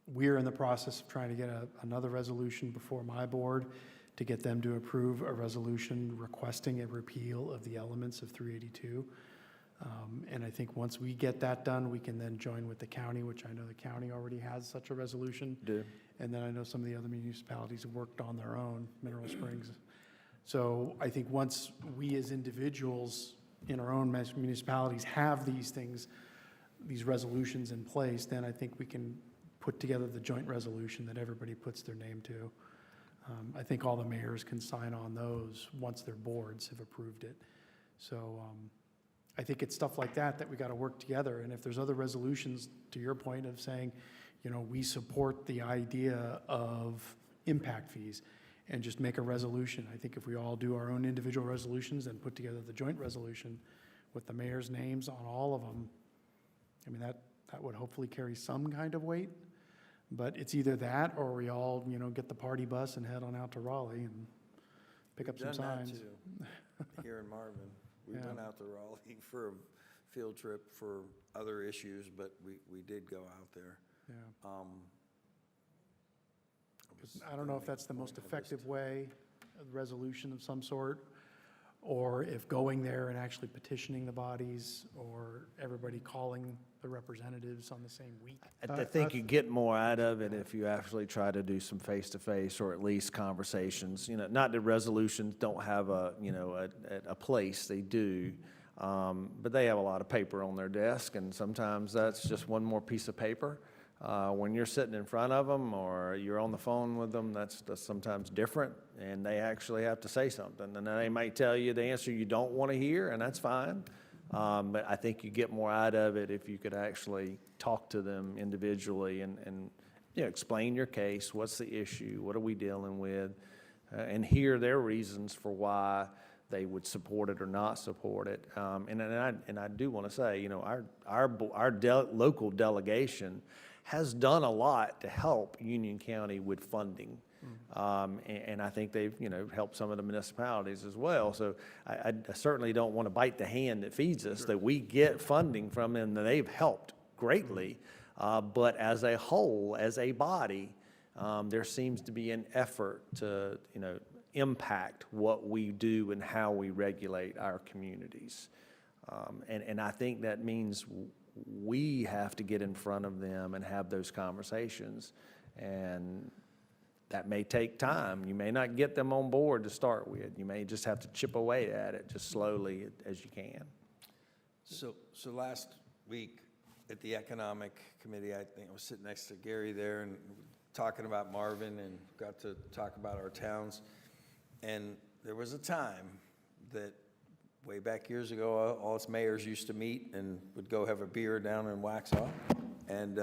We're in the process of trying to get another resolution before my board to get them to approve a resolution requesting a repeal of the elements of 382. And I think once we get that done, we can then join with the county, which I know the county already has such a resolution. And then I know some of the other municipalities have worked on their own, Mineral Springs. So I think once we as individuals in our own municipalities have these things, these resolutions in place, then I think we can put together the joint resolution that everybody puts their name to. I think all the mayors can sign on those once their boards have approved it. So I think it's stuff like that we got to work together. And if there's other resolutions, to your point of saying, we support the idea of impact fees and just make a resolution. I think if we all do our own individual resolutions and put together the joint resolution with the mayor's names on all of them, I mean, that would hopefully carry some kind of weight. But it's either that or we all, get the party bus and head on out to Raleigh and pick up some We've done that signs. too, here in Marvin. We Yeah. went out to Raleigh for a field trip for other issues, but we did go out there. Yeah. was I don't know if gonna that's the make most a point. effective way, a resolution of some sort, or if going there and actually petitioning the bodies, or everybody calling the representatives on the same week. I think you get more out of it if you actually try to do some face-to-face or at least conversations. You know, not that resolutions don't have a, you know, a place, they do. But they have a lot of paper on their desk, and sometimes that's just one more piece of paper. When you're sitting in front of them or you're on the phone with them, that's sometimes different, and they actually have to say something. And they might tell you the answer you don't want to hear, and that's fine. But I think you get more out of it if you could actually talk to them individually and you know, explain your case. What's the issue? What are we dealing with? And hear their reasons for why they would support it or not support it. And I do want to say, you know, our local delegation has done a lot to help Union County with funding. And I think they've, you know, helped some of the municipalities as well. So I certainly don't want to bite the hand that feeds us, that we get funding from them, that they've helped greatly. But as a whole, as a body, there seems to be an effort to, you know, impact what we do and how we regulate our communities. And I think that means we have to get in front of them and have those conversations. And that may take time. You may not get them on board to start with. You may just have to chip away at it just slowly as you can. So last week at the Economic Committee, I think I was sitting next to Gary there and talking about Marvin and got to talk about our towns. And there was a time that way back years ago, all us mayors used to meet and would go have a beer down in Waxhaw and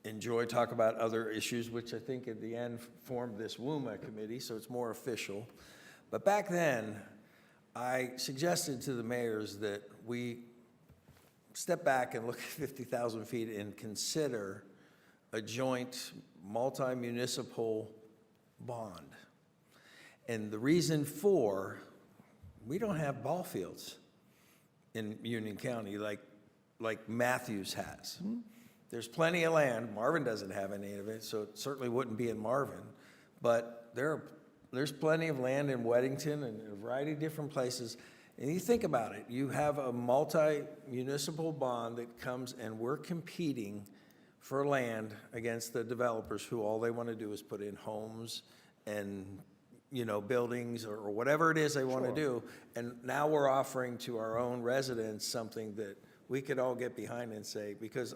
enjoy, talk about other issues, which I think at the end formed this WUMA committee, so it's more official. But back then, I suggested to the mayors that we step back and look at 50,000 feet and consider a joint multi-municipal bond. And the reason for, we don't have ball fields in Union County like Matthews has. There's plenty of land. Marvin doesn't have any of it, so it certainly wouldn't be in Marvin. But there's plenty of land in Weddington and a variety of different places. And you think about it, you have a multi-municipal bond that comes and we're competing for land against the developers who all they want to do is put in homes and, you know, buildings or whatever it is they want to do. And now we're offering to our own residents something that we could all get behind and say, because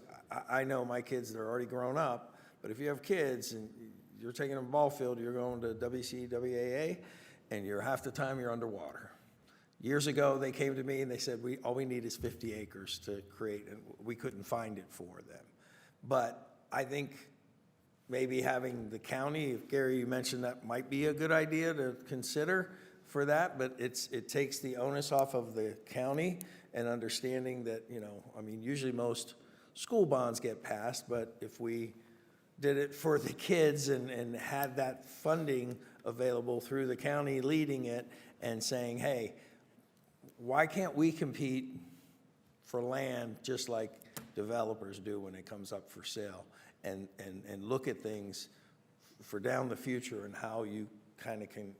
I know my kids, they're already grown up, but if you have kids and you're taking them to a ball field, you're going to WCWAA, and half the time you're underwater. Years ago, they came to me and they said, all we need is 50 acres to create, and we couldn't find it for them. But I think maybe having the county, if Gary, you mentioned that might be a good idea to consider for that, but it takes the onus off of the county and understanding that, you know, I mean, usually most school bonds get passed, but if we did it for the kids and had that funding available through the county leading it and saying, hey, why can't we compete for land just like developers do when it comes up for sale, and look at things for down the future and how you kind of can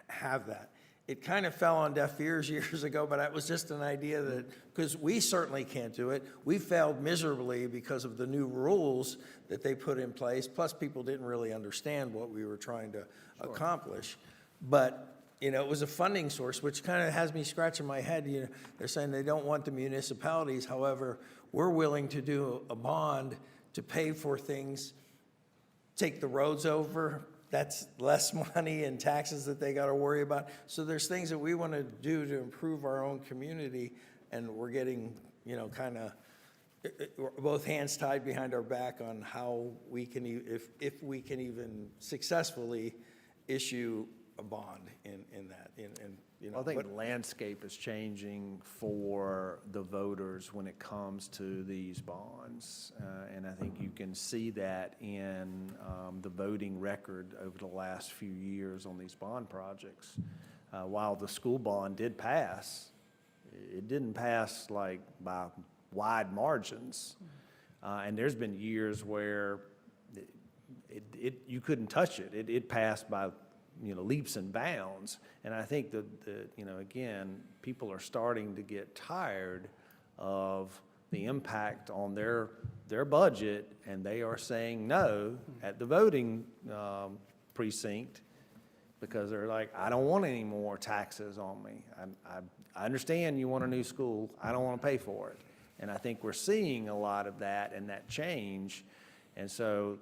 have that. It kind of fell on deaf ears years ago, but it was just an idea that, because we certainly can't do it. We failed miserably because of the new rules that they put in place, plus people didn't really understand what we were trying to accomplish. But, you know, it was a funding source, which kind of has me scratching my head. You know, they're saying they don't want the municipalities. However, we're willing to do a bond to pay for things, take the roads over. That's less money and taxes that they got to worry about. So there's things that we want to do to improve our own community, and we're getting, you know, kind of both hands tied behind our back on how we can, if we can even successfully issue a bond in that. And you know, I think the landscape is changing for the voters when it comes to these bonds. And I think you can see that in the voting record over the last few years on these bond projects. While the school bond did pass, it didn't pass like by wide margins. And there's been years where you couldn't touch it. It passed by leaps and bounds. And I think that, again, people are starting to get tired of the impact on their budget, and they are saying no at the voting precinct because they're like, I don't want any more taxes on me. I understand you want a new school. I don't want to pay for it. And I think we're seeing a lot of that and that change. And so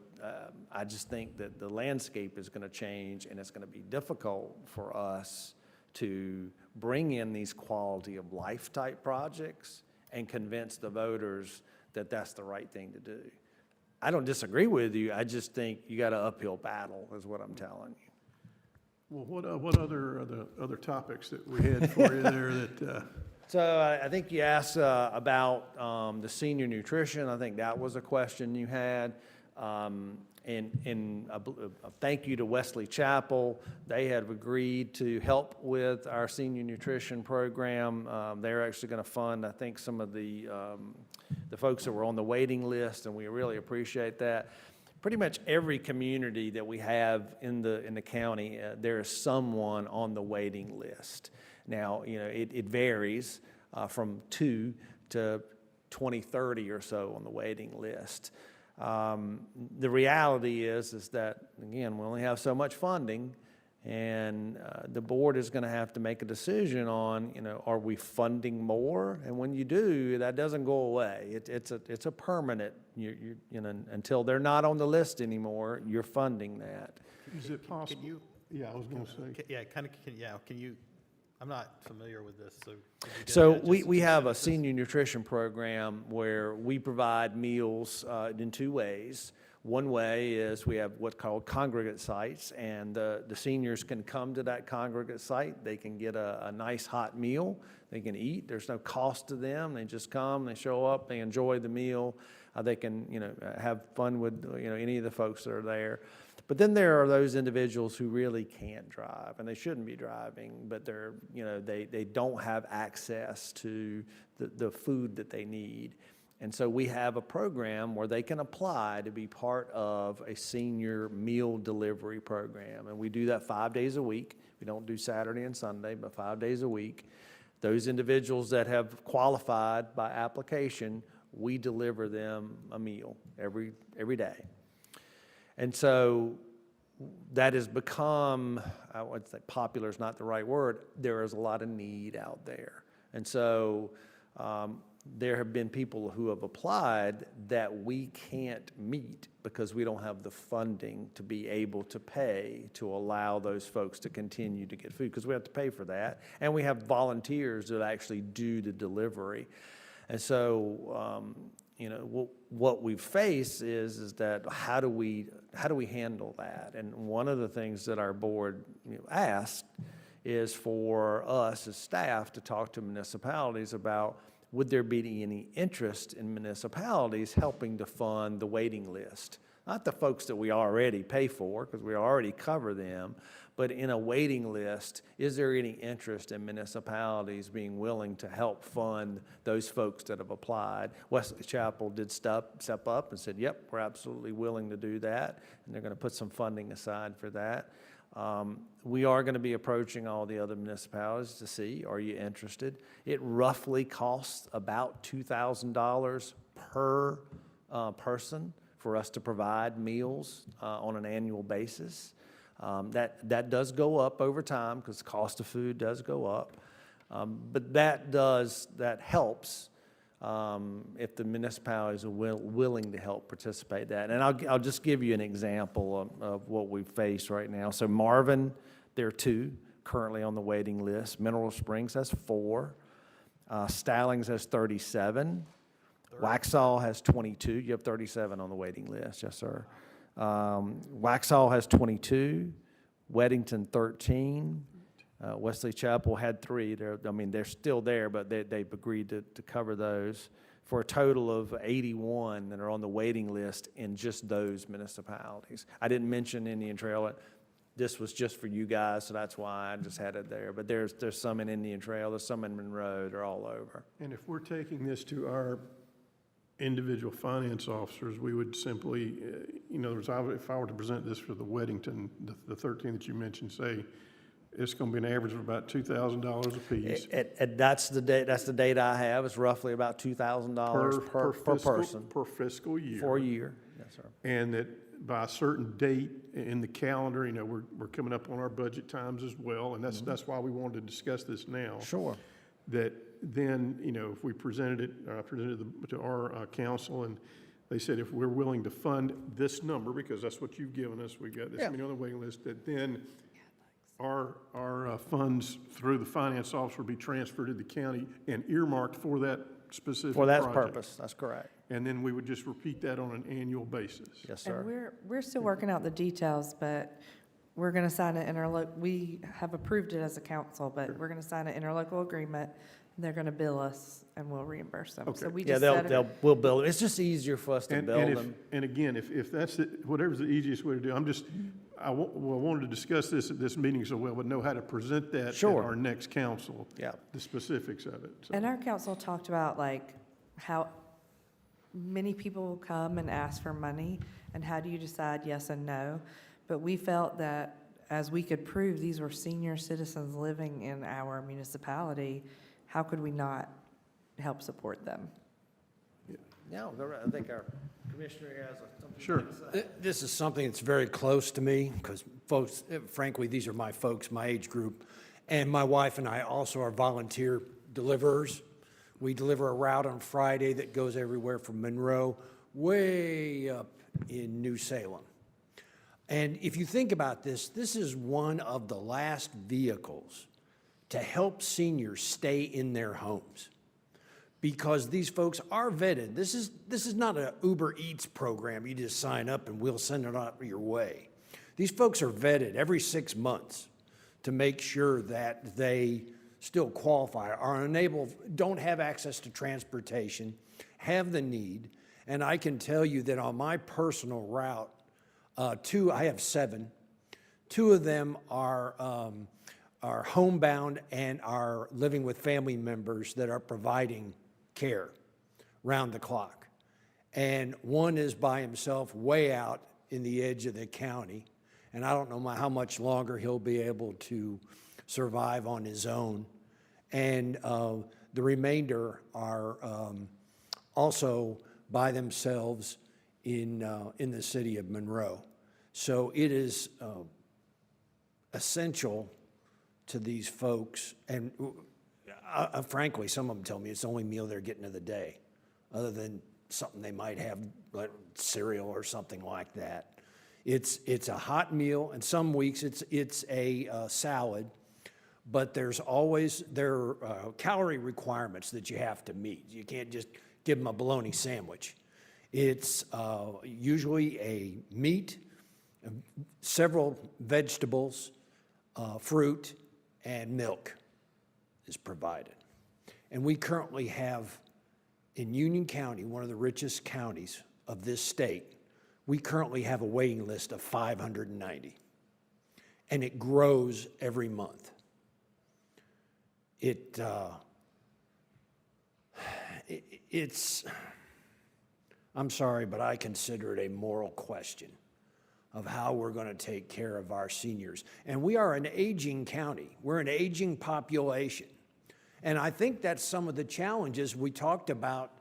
I just think that the landscape is going to change, and it's going to be difficult for us to bring in these quality of life type projects and convince the voters that that's the right thing to do. I don't disagree with you. I just think you got an uphill battle is what I'm telling you. Well, what other are the other topics that we had for you there that, So I think you asked about the senior nutrition. I think that was a question you had. And a thank you to Wesley Chapel. They have agreed to help with our senior nutrition program. They're actually going to fund, I think, some of the folks that were on the waiting list, and we really appreciate that. Pretty much every community that we have in the county, there is someone on the waiting list. Now, it varies from 2 to 20, 30 or so on the waiting list. The reality is that, again, we only have so much funding, and the board is going to have to make a decision on, are we funding more? And when you do, that doesn't go away. It's a permanent, until they're not on the list anymore, you're funding that. is it possible? Can you, Yeah, I was going to say. yeah, can you, I'm not familiar with this, so. could you get So that, just we in have a sentences? senior nutrition program where we provide meals in 2 ways. One way is we have what's called congregate sites, and the seniors can come to that congregate site. They can get a nice hot meal. They can eat. There's no cost to them. They just come, they show up, they enjoy the meal. They can, have fun with, any of the folks that are there. But then there are those individuals who really can't drive, and they shouldn't be driving, but they're, they don't have access to the food that they need. And so we have a program where they can apply to be part of a senior meal delivery program. And we do that 5 days a week. We don't do Saturday and Sunday, but 5 days a week. Those individuals that have qualified by application, we deliver them a meal every day. And so that has become, I would say popular is not the right word, there is a lot of need out there. And so there have been people who have applied that we can't meet because we don't have the funding to be able to pay to allow those folks to continue to get food, because we have to pay for that. And we have volunteers that actually do the delivery. And so, what we face is that how do we handle that? And one of the things that our board asked is for us as staff to talk to municipalities about, would there be any interest in municipalities helping to fund the waiting list? Not the folks that we already pay for, because we already cover them, but in a waiting list, is there any interest in municipalities being willing to help fund those folks that have applied? Wesley Chapel did step up and said, yep, we're absolutely willing to do that, and they're going to put some funding aside for that. We are going to be approaching all the other municipalities to see, are you interested? It roughly costs about $2,000 per person for us to provide meals on an annual basis. That does go up over time because the cost of food does go up. But that helps if the municipalities are willing to help participate that. And I'll just give you an example of what we face right now. So Marvin, there are 2 currently on the waiting list. Mineral Springs has 4. Stallings has 37. Waxhaw has 22. You have 37 on the waiting list, yes, sir. Waxhaw has 22. Weddington 13. Wesley Chapel had 3. They're still there, but they've agreed to cover those for a total of 81 that are on the waiting list in just those municipalities. I didn't mention Indian Trail. This was just for you guys, so that's why I just had it there. But there's some in Indian Trail, there's some in Monroe, they're all over. And if we're taking this to our individual finance officers, we would simply, in other words, if I were to present this for the Weddington, the 13 that you mentioned, say, it's going to be an average of about $2,000 apiece. That's the data I have, it's roughly about $2,000 per person. Per fiscal year. For a year, yes, sir. And that by a certain date in the calendar, we're coming up on our budget times as well, and that's why we wanted to discuss this now. Sure. That then, if we presented it, I presented it to our council, and they said if we're willing to fund this number, because that's what you've given us, we've got this many on the waiting list, that then our funds through the finance officer would be transferred to the county and earmarked for that specific For that project. purpose, that's correct. And then we would just repeat that on an annual basis. Yes, And sir. we're still working out the details, but we're going to sign an we have approved it as a council, but we're going to sign an interlocal agreement. They're going to bill us and we'll reimburse them. So Okay. we Yeah, just set it. we'll build it. It's just easier for us to build them. And again, if that's, whatever's the easiest way to do, I wanted to discuss this at this meeting so we would know how to present that at Sure. our next council. Yeah. The specifics of it. So. And our council talked about like how many people will come and ask for money and how do you decide yes and no? But we felt that as we could prove these were senior citizens living in our municipality, how could we not help support them? No, I think our commissioner has something Sure. to say. This is something that's very close to me, because folks, frankly, these are my folks, my age group. And my wife and I also are volunteer deliverers. We deliver a route on Friday that goes everywhere from Monroe way up in New Salem. And if you think about this, this is one of the last vehicles to help seniors stay in their homes, because these folks are vetted. This is not an Uber Eats program. You just sign up and we'll send it out your way. These folks are vetted every 6 months to make sure that they still qualify, are unable, don't have access to transportation, have the need. And I can tell you that on my personal route, I have 7. 2 of them are homebound and are living with family members that are providing care round the clock. And one is by himself way out in the edge of the county. And I don't know how much longer he'll be able to survive on his own. And the remainder are also by themselves in the city of Monroe. So it is essential to these folks, and frankly, some of them tell me it's the only meal they're getting of the day, other than something they might have, like cereal or something like that. It's a hot meal, and some weeks it's a salad, but there's always calorie requirements that you have to meet. You can't just give them a bologna sandwich. It's usually a meat, several vegetables, fruit, and milk is provided. And we currently have, in Union County, one of the richest counties of this state, we currently have a waiting list of 590. And it grows every month. It's, I'm sorry, but I consider it a moral question of how we're going to take care of our seniors. And we are an aging county. We're an aging population. And I think that's some of the challenges we talked about.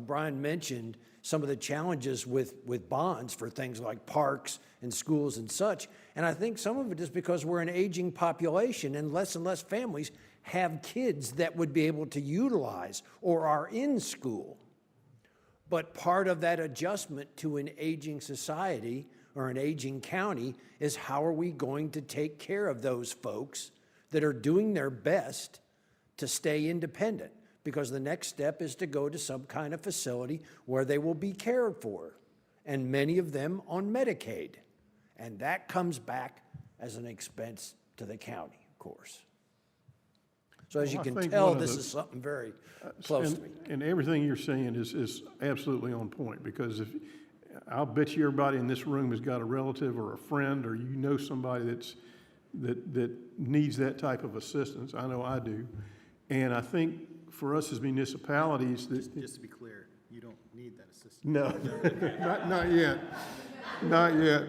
Brian mentioned some of the challenges with bonds for things like parks and schools and such. And I think some of it is because we're an aging population and less families have kids that would be able to utilize or are in school. But part of that adjustment to an aging society or an aging county is how are we going to take care of those folks that are doing their best to stay independent? Because the next step is to go to some kind of facility where they will be cared for, and many of them on Medicaid. And that comes back as an expense to the county, of course. So as you Well, I can think tell, one of this the- is something very close to me. And everything you're saying is absolutely on point, because I'll bet you everybody in this room has got a relative or a friend, or you know somebody that needs that type of assistance. I know I do. And I think for us as municipalities, Just to be clear, need that assistance. No, not yet. Not yet.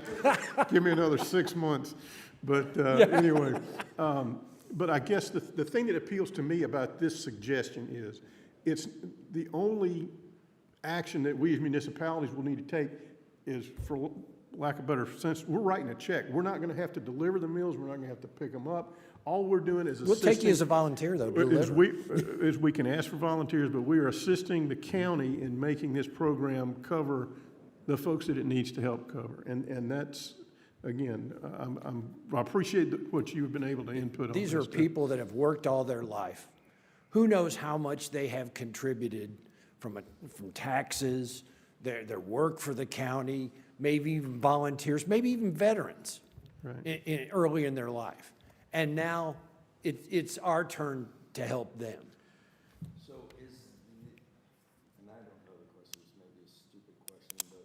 Give me another 6 months. But anyway, but I guess the thing that appeals to me about this suggestion is it's the only action that we as municipalities will need to take is, for lack of better sense, we're writing a check. We're not going to have to deliver the meals. We're not going to have to pick them up. All we're doing is We'll take you as a volunteer, though, to deliver. we can ask for volunteers, but we are assisting the county in making this program cover the folks that it needs to help cover. And that's, again, I appreciate what you've been able to input on this. These are people that have worked all their life. Who knows how much they have contributed from taxes, their work for the county, maybe even volunteers, maybe even veterans early in their life. And now it's our turn to help them. So and I don't know the question, this may be a stupid question, but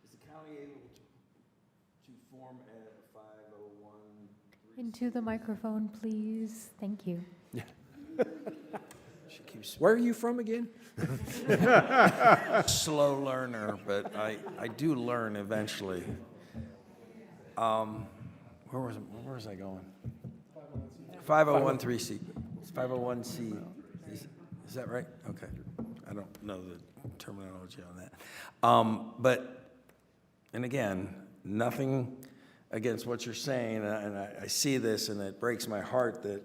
is the county able to form a 501? Into the microphone, please. Thank you. She keeps. Where are you from again? Slow learner, but I do learn eventually. Where was I going? 501c. It's 501c. Is that right? Okay. I don't know the terminology on that. But, and again, nothing against what you're saying, and I see this, and it breaks my heart that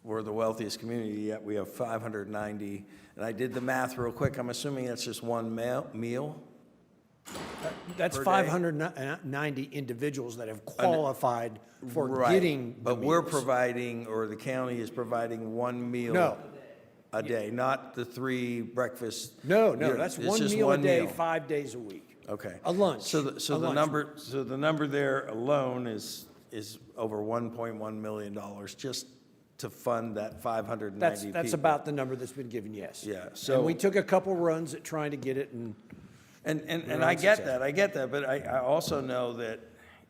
we're the wealthiest community, yet we have 590. And I did the math real quick. I'm assuming that's just one meal? That's Per day? 590 individuals that have qualified for Right. getting the But we're meals. providing, or the county is providing one meal No. a day, not the 3 breakfast. No, Yeah, that's it's one just meal a one day, meal. 5 days a week. Okay. A lunch. So A the lunch. number there alone is over $1.1 million just to fund that 590 people. That's about the number that's been given, yes. Yeah, And so- we took a couple runs at trying to get it, and And I get that, but I also know that,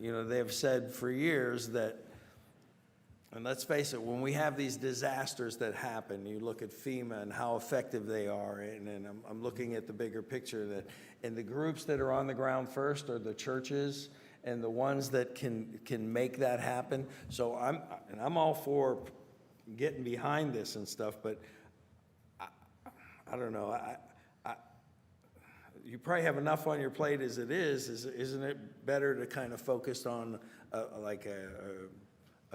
they've said for years that, and let's face it, when we have these disasters that happen, you look at FEMA and how effective they are, and I'm looking at the bigger picture, that, and the groups that are on the ground first are the churches and the ones that can make that happen. So I'm all for getting behind this and stuff, but I don't know, you probably have enough on your plate as it is. Isn't it better to kind of focus on a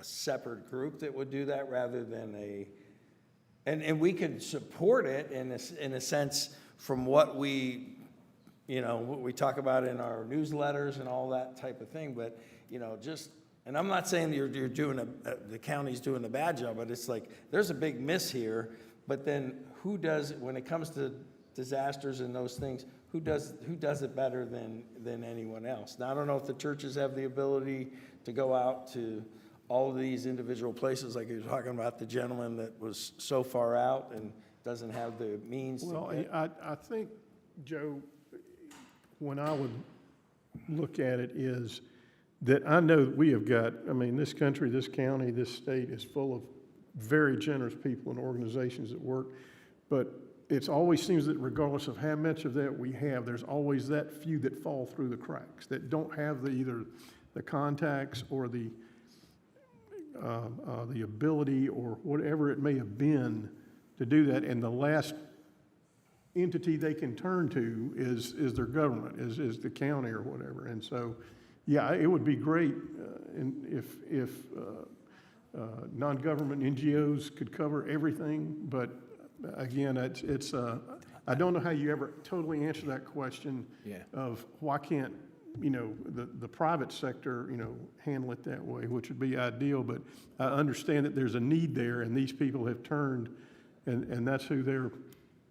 separate group that would do that rather than and we could support it in a sense from what we talk about in our newsletters and all that type of thing, but and I'm not saying you're doing the county's doing a bad job, but it's like there's a big miss here. But then who does, when it comes to disasters and those things, who does it better than anyone else? Now, I don't know if the churches have the ability to go out to all of these individual places, like you were talking about the gentleman that was so far out and doesn't have the means to Well, get. I think, Joe, when I would look at it is that I know that we have got, this country, this county, this state is full of very generous people and organizations that work, but it always seems that regardless of how much of that we have, there's always that few that fall through the cracks, that don't have either the contacts or the ability or whatever it may have been to do that. And the last entity they can turn to is their government, is the county or whatever. And so, yeah, it would be great if non-government NGOs could cover everything, but again, it's I don't know how you ever totally answer that question of why can't, the private sector, handle it that way, which would be ideal, but I understand that there's a need there, and these people have turned, and that's who they're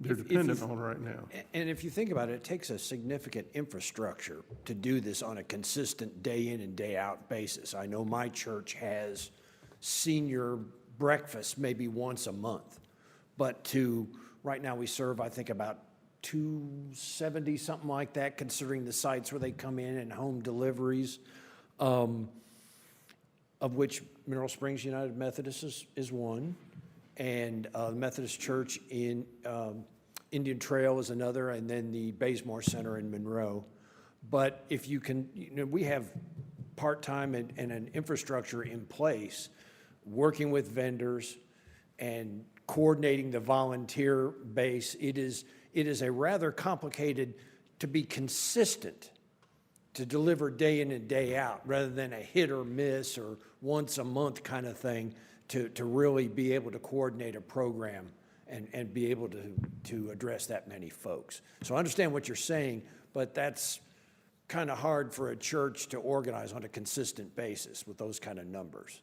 dependent on right now. And if you think about it, it takes a significant infrastructure to do this on a consistent day in and day out basis. I know my church has senior breakfast maybe once a month, but right now we serve, I think, about 270, something like that, considering the sites where they come in and home deliveries, of which Mineral Springs United Methodist is one, and the Methodist Church in Indian Trail is another, and then the Bazemore Center in Monroe. But if you can, we have part-time and an infrastructure in place, working with vendors and coordinating the volunteer base. It is a rather complicated to be consistent, to deliver day in and day out, rather than a hit or miss or once a month kind of thing, to really be able to coordinate a program and be able to address that many folks. So I understand what you're saying, but that's kind of hard for a church to organize on a consistent basis with those kind of numbers.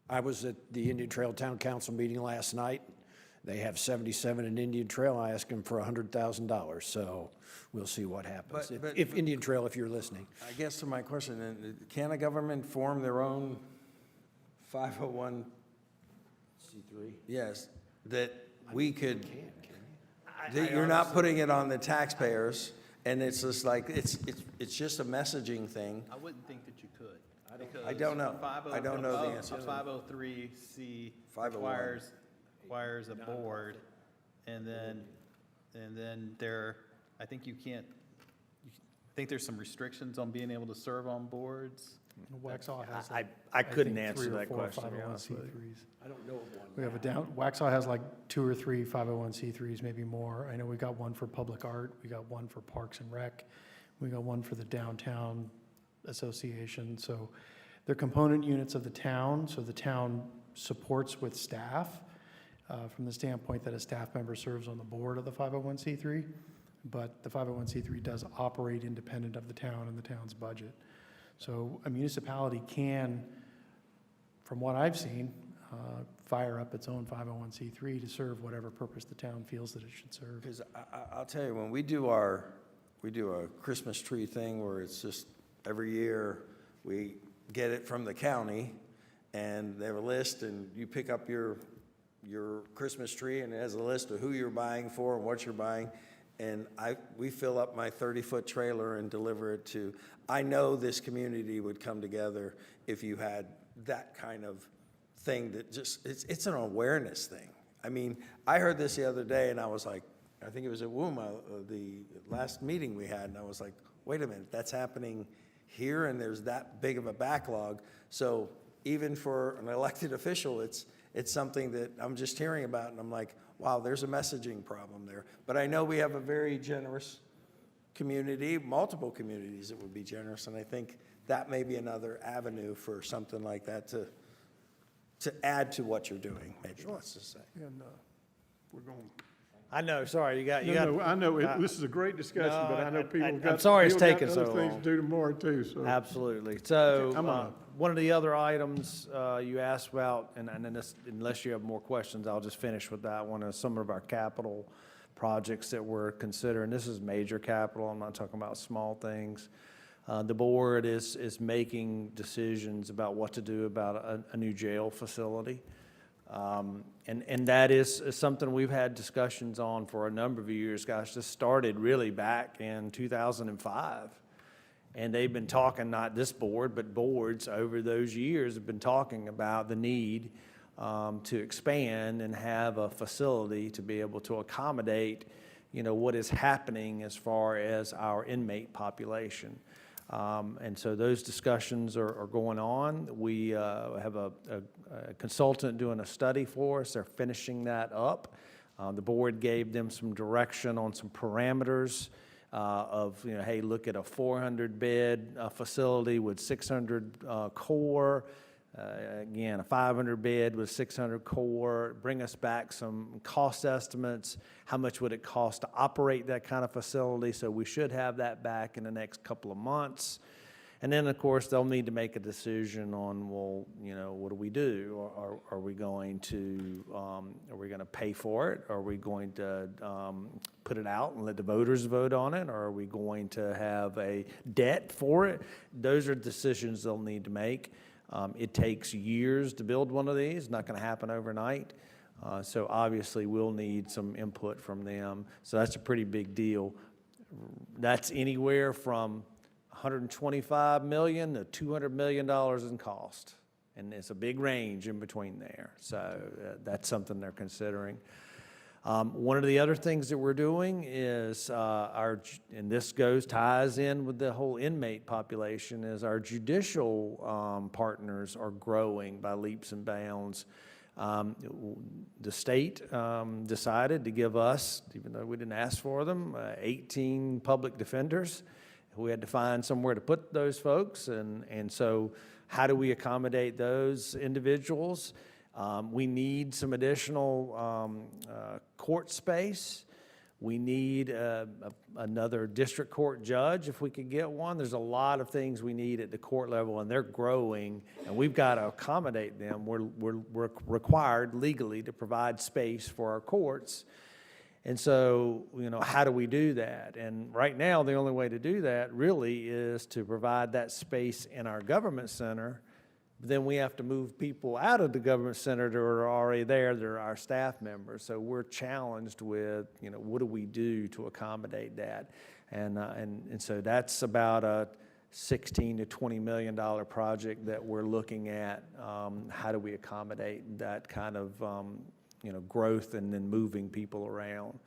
I was at the Indian Trail Town Council meeting last night. They have 77 in Indian Trail. I asked them for $100,000, so we'll see what happens. If Indian Trail, if you're listening. I guess to my question, can a government form their own 501? C3? Yes, that we could, you? that you're not putting it on the taxpayers, and it's just like, it's just a messaging thing. I wouldn't think that you could. I don't know. I don't know the answer to that. 503C 501. requires a board, and then there, I think you can't, I think there's some restrictions on being able to serve on boards. Waxhaw has, I couldn't think, answer 3 or that 4 question, to be honest with you. 501c3s. I don't know of one. We have a Waxhaw has like 2 or 3 501c3s, maybe more. I know we got one for public art, we got one for Parks and Rec, we got one for the Downtown Association. So they're component units of the town, so the town supports with staff from the standpoint that a staff member serves on the board of the 501c3, but the 501c3 does operate independent of the town and the town's budget. So a municipality can, from what I've seen, fire up its own 501c3 to serve whatever purpose the town feels that it should serve. Because I'll tell you, when we do a Christmas tree thing where it's just every year we get it from the county and they have a list and you pick up your Christmas tree and it has a list of who you're buying for and what you're buying. And we fill up my 30-foot trailer and deliver it to, I know this community would come together if you had that kind of thing that just, it's an awareness thing. I mean, I heard this the other day and I was like, I think it was at WUMA, the last meeting we had, and I was like, wait a minute, that's happening here and there's that big of a backlog. So even for an elected official, it's something that I'm just hearing about and I'm like, wow, there's a messaging problem there. But I know we have a very generous community, multiple communities that would be generous, and I think that may be another avenue for something like that to add to what you're doing, maybe, let's just say. And we're going. I know, sorry, you got. No, I know, this is a great discussion, but I know people I'm got. sorry it's people got taken so other things long. to do tomorrow too, so. Absolutely. So, Come on. one of the other items you asked about, and then unless you have more questions, I'll just finish with that one, is some of our capital projects that we're considering. This is major capital, I'm not talking about small things. The board is making decisions about what to do about a new jail facility. And that is something we've had discussions on for a number of years. Gosh, this started really back in 2005. And they've been talking, not this board, but boards over those years have been talking about the need to expand and have a facility to be able to accommodate, what is happening as far as our inmate population. And so those discussions are going on. We have a consultant doing a study for us. They're finishing that up. The board gave them some direction on some parameters of, hey, look at a 400-bed facility with 600 core. Again, a 500-bed with 600 core. Bring us back some cost estimates. How much would it cost to operate that kind of facility? So we should have that back in the next couple of months. And then, of course, they'll need to make a decision on, well, what do we do? Are we going to pay for it? Are we going to put it out and let the voters vote on it? Or are we going to have a debt for it? Those are decisions they'll need to make. It takes years to build one of these, not going to happen overnight. So obviously we'll need some input from them. So that's a pretty big deal. That's anywhere from $125 million to $200 million in cost. And it's a big range in between there. So that's something they're considering. One of the other things that we're doing is and this ties in with the whole inmate population, is our judicial partners are growing by leaps and bounds. The state decided to give us, even though we didn't ask for them, 18 public defenders. We had to find somewhere to put those folks, and so how do we accommodate those individuals? We need some additional court space. We need another district court judge if we could get one. There's a lot of things we need at the court level, and they're growing, and we've got to accommodate them. We're required legally to provide space for our courts. And so, how do we do that? And right now, the only way to do that really is to provide that space in our government center. Then we have to move people out of the government center that are already there. They're our staff members. So we're challenged with, what do we do to accommodate that? And so that's about a $16 to $20 million project that we're looking at. How do we accommodate that kind of, growth and then moving people around?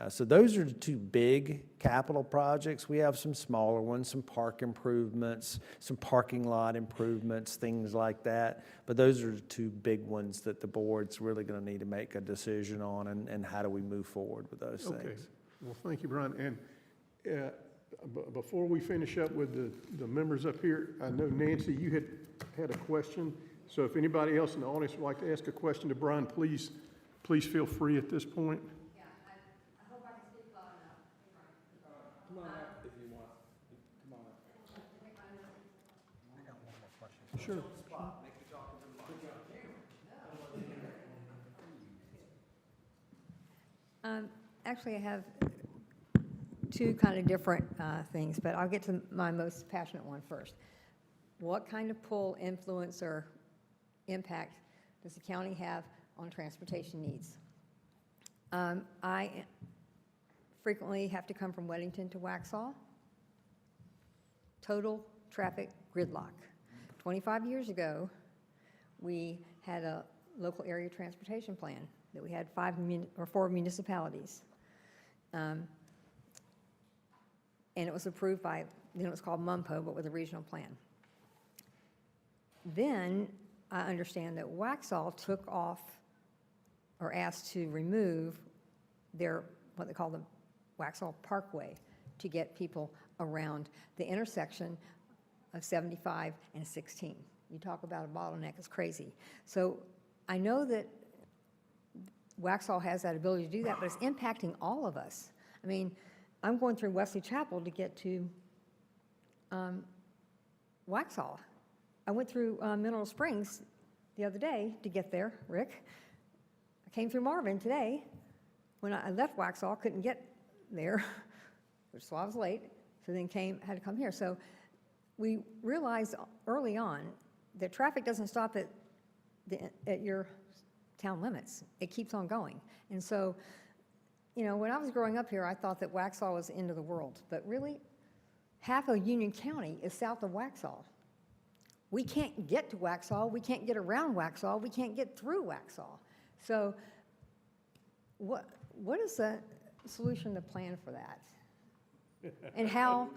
So those are the two big capital projects. We have some smaller ones, some park improvements, some parking lot improvements, things like that. But those are the two big ones that the board's really going to need to make a decision on, and how do we move forward with those Okay. things. Well, thank you, Brian. And before we finish up with the members up here, I know, Nancy, you had a question. So if anybody else in the audience would like to ask a question to Brian, please feel free at this point. Sure. Actually, I have two kind of different things, but I'll get to my most passionate one first. What kind of pull, influence, or impact does the county have on transportation needs? I frequently have to come from Weddington to Waxhaw. Total traffic gridlock. 25 years ago, we had a local area transportation plan that we had 4 municipalities. And it was approved by, then it was called MUMPO, but with a regional plan. Then I understand that Waxhaw took off or asked to remove their, what they call the Waxhaw Parkway, to get people around the intersection of 75 and 16. You talk about a bottleneck, it's crazy. So I know that Waxhaw has that ability to do that, but it's impacting all of us. I mean, I'm going through Wesley Chapel to get to Waxhaw. I went through Mineral Springs the other day to get there, Rick. I came through Marvin today. When I left Waxhaw, couldn't get there, so I was late, so then had to come here. So we realized early on that traffic doesn't stop at your town limits. It keeps on going. And so, when I was growing up here, I thought that Waxhaw was the end of the world. But really, half of Union County is south of Waxhaw. We can't get to Waxhaw. We can't get around Waxhaw. We can't get through Waxhaw. So what is the solution, the plan for that? And how,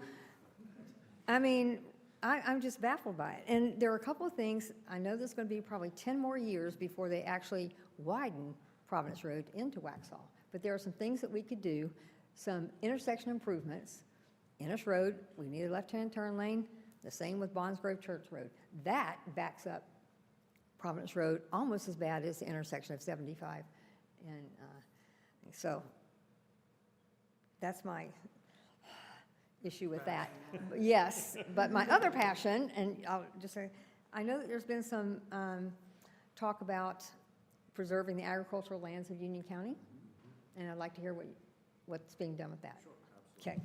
I'm just baffled by it. And there are a couple of things. I know there's going to be probably 10 more years before they actually widen Providence Road into Waxhaw. But there are some things that we could do, some intersection improvements. Ennis Road, we need a left-hand turn lane. The same with Bonds Grove Church Road. That backs up Providence Road almost as bad as the intersection of 75. And so that's my issue with that. Yes, but my other passion, and I'll just say, I know that there's been some talk about preserving the agricultural lands of Union County, and I'd like to hear what's being done with that. Okay.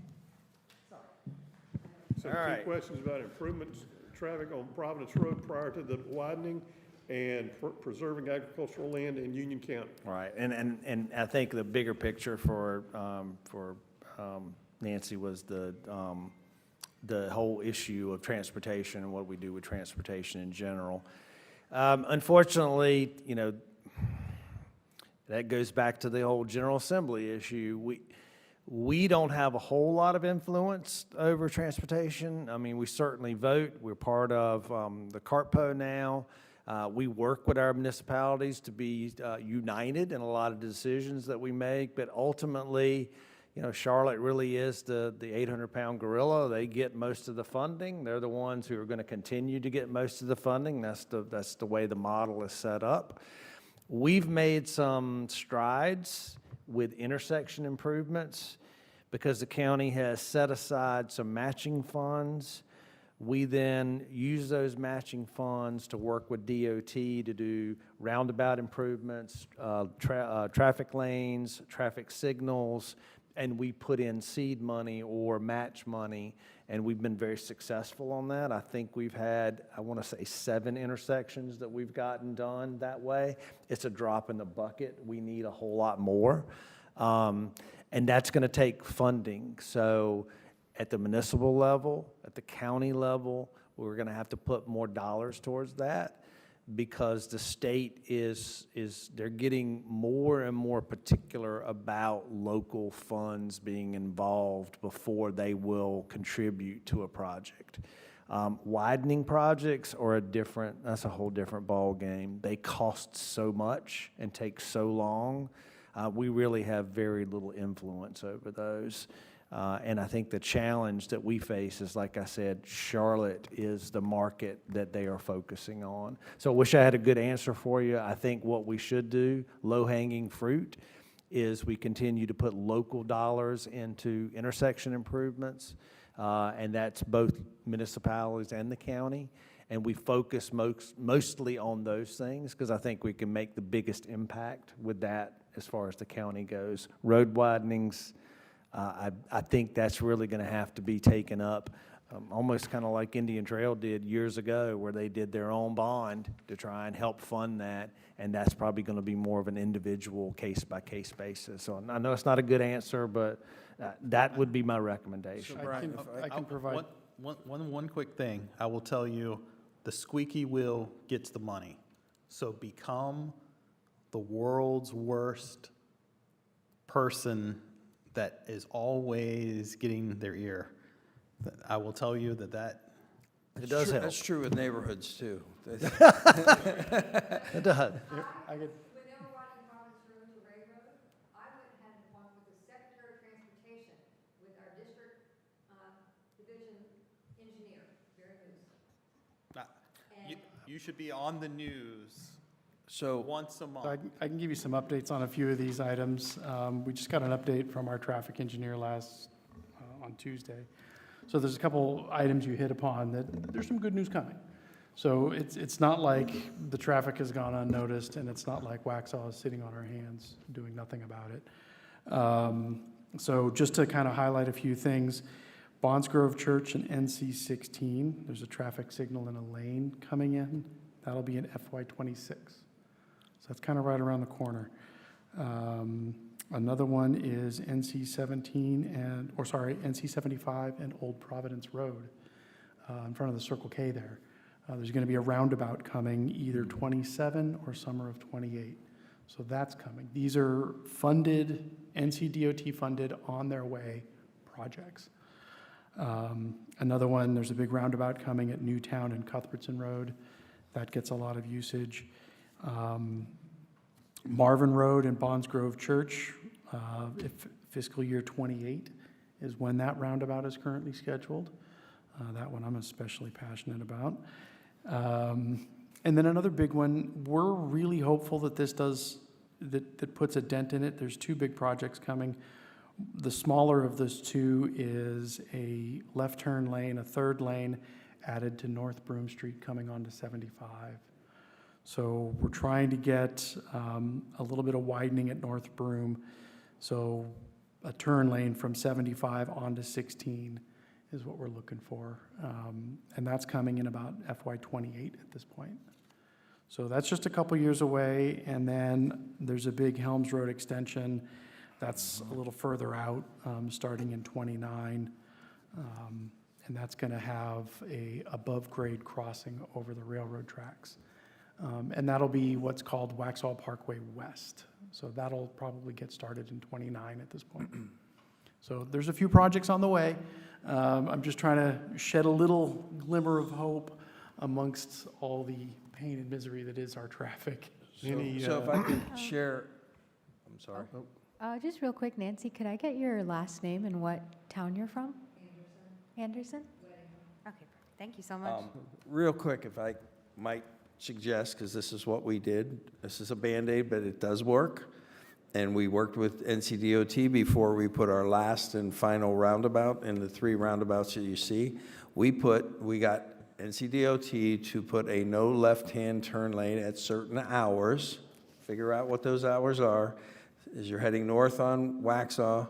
So All right. two questions about improvements, traffic on Providence Road prior to the widening, and preserving agricultural land in Union County. Right, and I think the bigger picture for Nancy was the whole issue of transportation and what we do with transportation in general. Unfortunately, that goes back to the whole General Assembly issue. We don't have a whole lot of influence over transportation. I mean, we certainly vote. We're part of the CARTPO now. We work with our municipalities to be united in a lot of decisions that we make, but ultimately, Charlotte really is the 800-pound gorilla. They get most of the funding. They're the ones who are going to continue to get most of the funding. That's the way the model is set up. We've made some strides with intersection improvements because the county has set aside some matching funds. We then use those matching funds to work with DOT to do roundabout improvements, traffic lanes, traffic signals, and we put in seed money or match money, and we've been very successful on that. I think we've had, I want to say, 7 intersections that we've gotten done that way. It's a drop in the bucket. We need a whole lot more, and that's going to take funding. So at the municipal level, at the county level, we're going to have to put more dollars towards that because the state they're getting more and more particular about local funds being involved before they will contribute to a project. Widening projects are that's a whole different ballgame. They cost so much and take so long. We really have very little influence over those. And I think the challenge that we face is, like I said, Charlotte is the market that they are focusing on. So I wish I had a good answer for you. I think what we should do, low-hanging fruit, is we continue to put local dollars into intersection improvements, and that's both municipalities and the county. And we focus mostly on those things because I think we can make the biggest impact with that as far as the county goes. Road widenings, I think that's really going to have to be taken up, almost kind of like Indian Trail did years ago, where they did their own bond to try and help fund that, and that's probably going to be more of an individual case-by-case basis. So I know it's not a good answer, but that would be my recommendation. I can provide. One quick thing. I will tell you, the squeaky wheel gets the money. So become the world's worst person that is always getting their ear. I will tell you that It does help. That's true with neighborhoods, too. it does. I could, Whenever Marvin Road to Ray Road, I went and had one with the Secretary of Transportation, with our district division engineer, Barry Moose. You should be on the news So, once a month. I can give you some updates on a few of these items. We just got an update from our traffic engineer on Tuesday. So there's a couple items you hit upon that there's some good news coming. So it's not like the traffic has gone unnoticed, and it's not like Waxhaw is sitting on our hands doing nothing about it. So just to kind of highlight a few things, Bonds Grove Church and NC 16, there's a traffic signal in a lane coming in. That'll be in FY '26. So that's kind of right around the corner. Another one is NC 75 and Old Providence Road in front of the Circle K there. There's going to be a roundabout coming either 27 or summer of 28. So that's coming. These are funded, NCDOT funded, on their way projects. Another one, there's a big roundabout coming at Newtown and Cuthbertson Road. That gets a lot of usage. Marvin Road and Bonds Grove Church, if fiscal year '28 is when that roundabout is currently scheduled. That one I'm especially passionate about. And then another big one, we're really hopeful that this that puts a dent in it. There's 2 big projects coming. The smaller of those 2 is a left turn lane, a 3rd lane added to North Broome Street coming onto 75. So we're trying to get a little bit of widening at North Broome. So a turn lane from 75 onto 16 is what we're looking for. And that's coming in about FY '28 at this point. So that's just a couple years away. And then there's a big Helms Road extension that's a little further out, starting in '29. And that's going to have a above grade crossing over the railroad tracks. And that'll be what's called Waxhaw Parkway West. So that'll probably get started in '29 at this point. So there's a few projects on the way. I'm just trying to shed a little glimmer of hope amongst all the pain and misery that is our traffic. Any, So if I could share, I'm sorry. Just real quick, Nancy, could I get your last name and what town you're from? Anderson. Okay, thank you so much. Real quick, if I might suggest, because this is what we did, this is a Band-Aid, but it does work. And we worked with NCDOT before we put our last and final roundabout in the 3 roundabouts that you see. We got NCDOT to put a no left-hand turn lane at certain hours. Figure out what those hours are. As you're heading north on Waxhaw,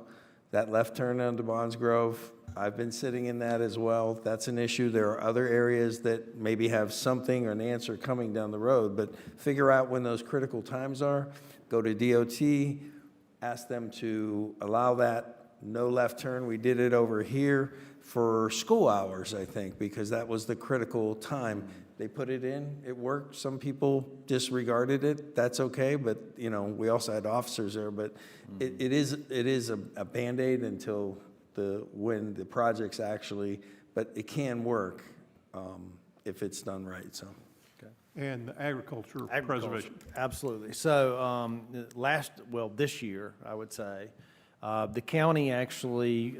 that left turn onto Bonds Grove, I've been sitting in that as well. That's an issue. There are other areas that maybe have something or an answer coming down the road, but figure out when those critical times are. Go to DOT, ask them to allow that no left turn. We did it over here for school hours, I think, because that was the critical time. They put it in, it worked. Some people disregarded it. That's okay, but you know, we also had officers there. But it is a Band-Aid until when the project's actually, but it can work if it's done right. So. And the agriculture Agriculture, preservation. absolutely. So this year, I would say, the county actually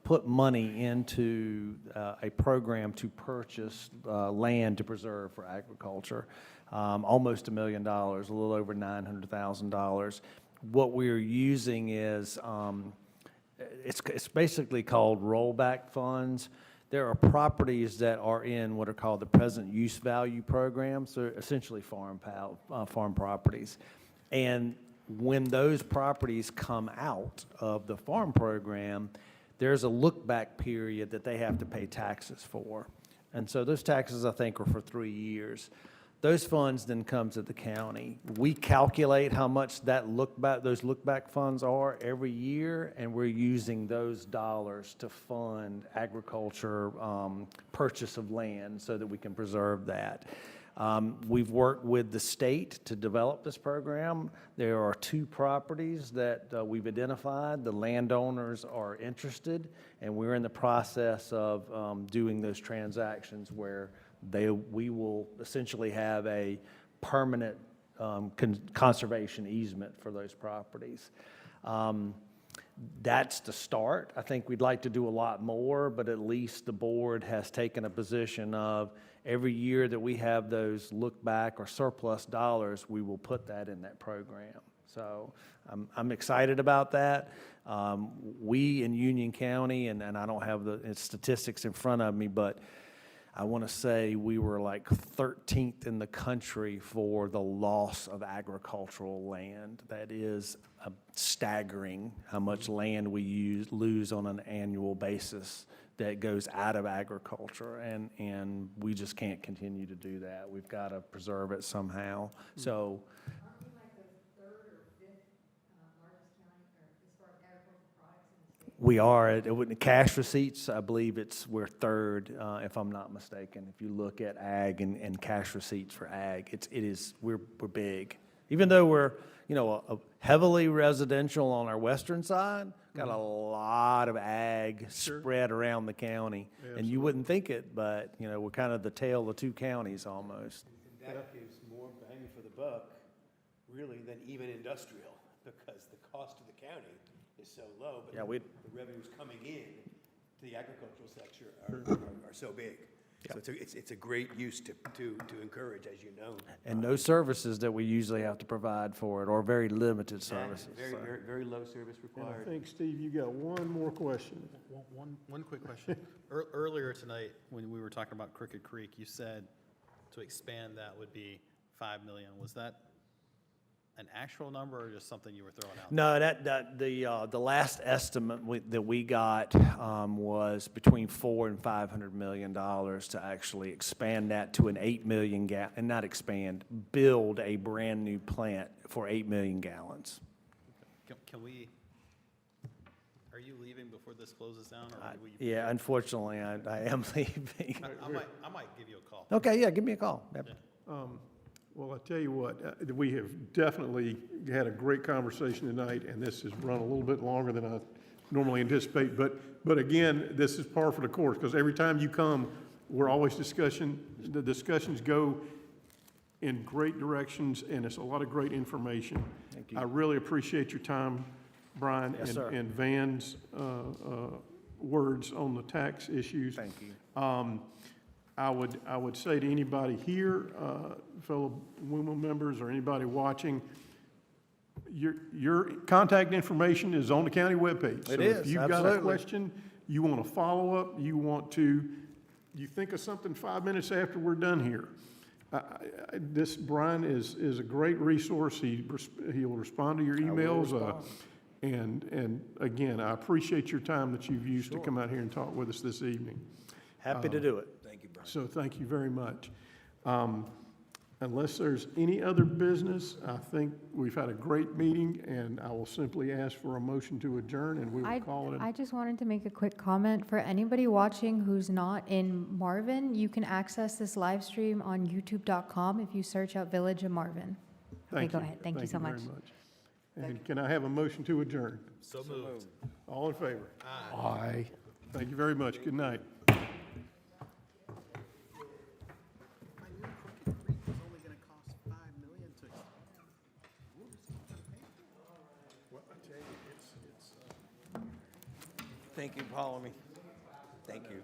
put money into a program to purchase land to preserve for agriculture, almost $1 million, a little over $900,000. What we're using is, it's basically called rollback funds. There are properties that are in what are called the present use value programs, so essentially farm properties. And when those properties come out of the farm program, there's a look-back period that they have to pay taxes for. And so those taxes, I think, are for 3 years. Those funds then come to the county. We calculate how much those look-back funds are every year, and we're using those dollars to fund agriculture purchase of land so that we can preserve that. We've worked with the state to develop this program. There are 2 properties that we've identified. The landowners are interested, and we're in the process of doing those transactions where we will essentially have a permanent conservation easement for those properties. That's the start. I think we'd like to do a lot more, but at least the board has taken a position of every year that we have those look back or surplus dollars, we will put that in that program. So I'm excited about that. We in Union County, and I don't have the statistics in front of me, but I want to say we were like 13th in the country for the loss of agricultural land. That is staggering how much land we lose on an annual basis that goes out of agriculture, and we just can't continue to do that. We've got to preserve it somehow. So. Aren't we like the 3rd or 5th largest county as far as agricultural products in the state? We are. Cash receipts, I believe we're 3rd, if I'm not mistaken. If you look at ag and cash receipts for ag, we're big. Even though we're, heavily residential on our western side, got a lot of ag spread around the county. And you wouldn't think it, but, we're kind of the tail of 2 counties almost. And that gives more bang for the buck, really, than even industrial, because the cost to the county is so low, but the revenues coming in to the agricultural sector are so big. So it's a great use to encourage, as you know. And no services that we usually have to provide for it, or very limited services. Very low service And I required. think, Steve, you got one more question. One quick question. Earlier tonight, when we were talking about Crooked Creek, you said to expand that would be 5 million. Was that an actual number or just something you were throwing out? No, the last estimate that we got was between $400 and $500 million to actually expand that to an 8 million and not expand, build a brand new plant for 8 million gallons. Can we? Are you leaving before this closes down, or will you? Yeah, unfortunately, I am leaving. I might give you a call. Okay, yeah, give me a call. Yep. Well, I tell you what, we have definitely had a great conversation tonight, and this has run a little bit longer than I normally anticipate. But again, this is par for the course, because every time you come, we're always the discussions go in great directions, and it's a lot of great information. Thank you. I really appreciate your time, Brian, Yes, sir. and Van's words on the tax issues. Thank you. I would say to anybody here, fellow WUMA members or anybody watching, your contact information is on the county webpage. It So if is, you've got a absolutely. question, you want to follow up, you think of something 5 minutes after we're done here. This Brian is a great resource. He'll respond to your emails. And again, I appreciate your time that you've used to come out here and talk with us this evening. Happy to do it. Thank you, Brian. So thank you very much. Unless there's any other business, I think we've had a great meeting, and I will simply ask for a motion to adjourn, and we will call it. I just wanted to make a quick comment. For anybody watching who's not in Marvin, you can access this live stream on youtube.com if you search out Village of Marvin. Okay, Thank go you. ahead. Thank you so much. very much. And can I have a motion to adjourn? So moved. All in favor? Aye. Thank you very much. Good night. Thank you, Paul. Thank you.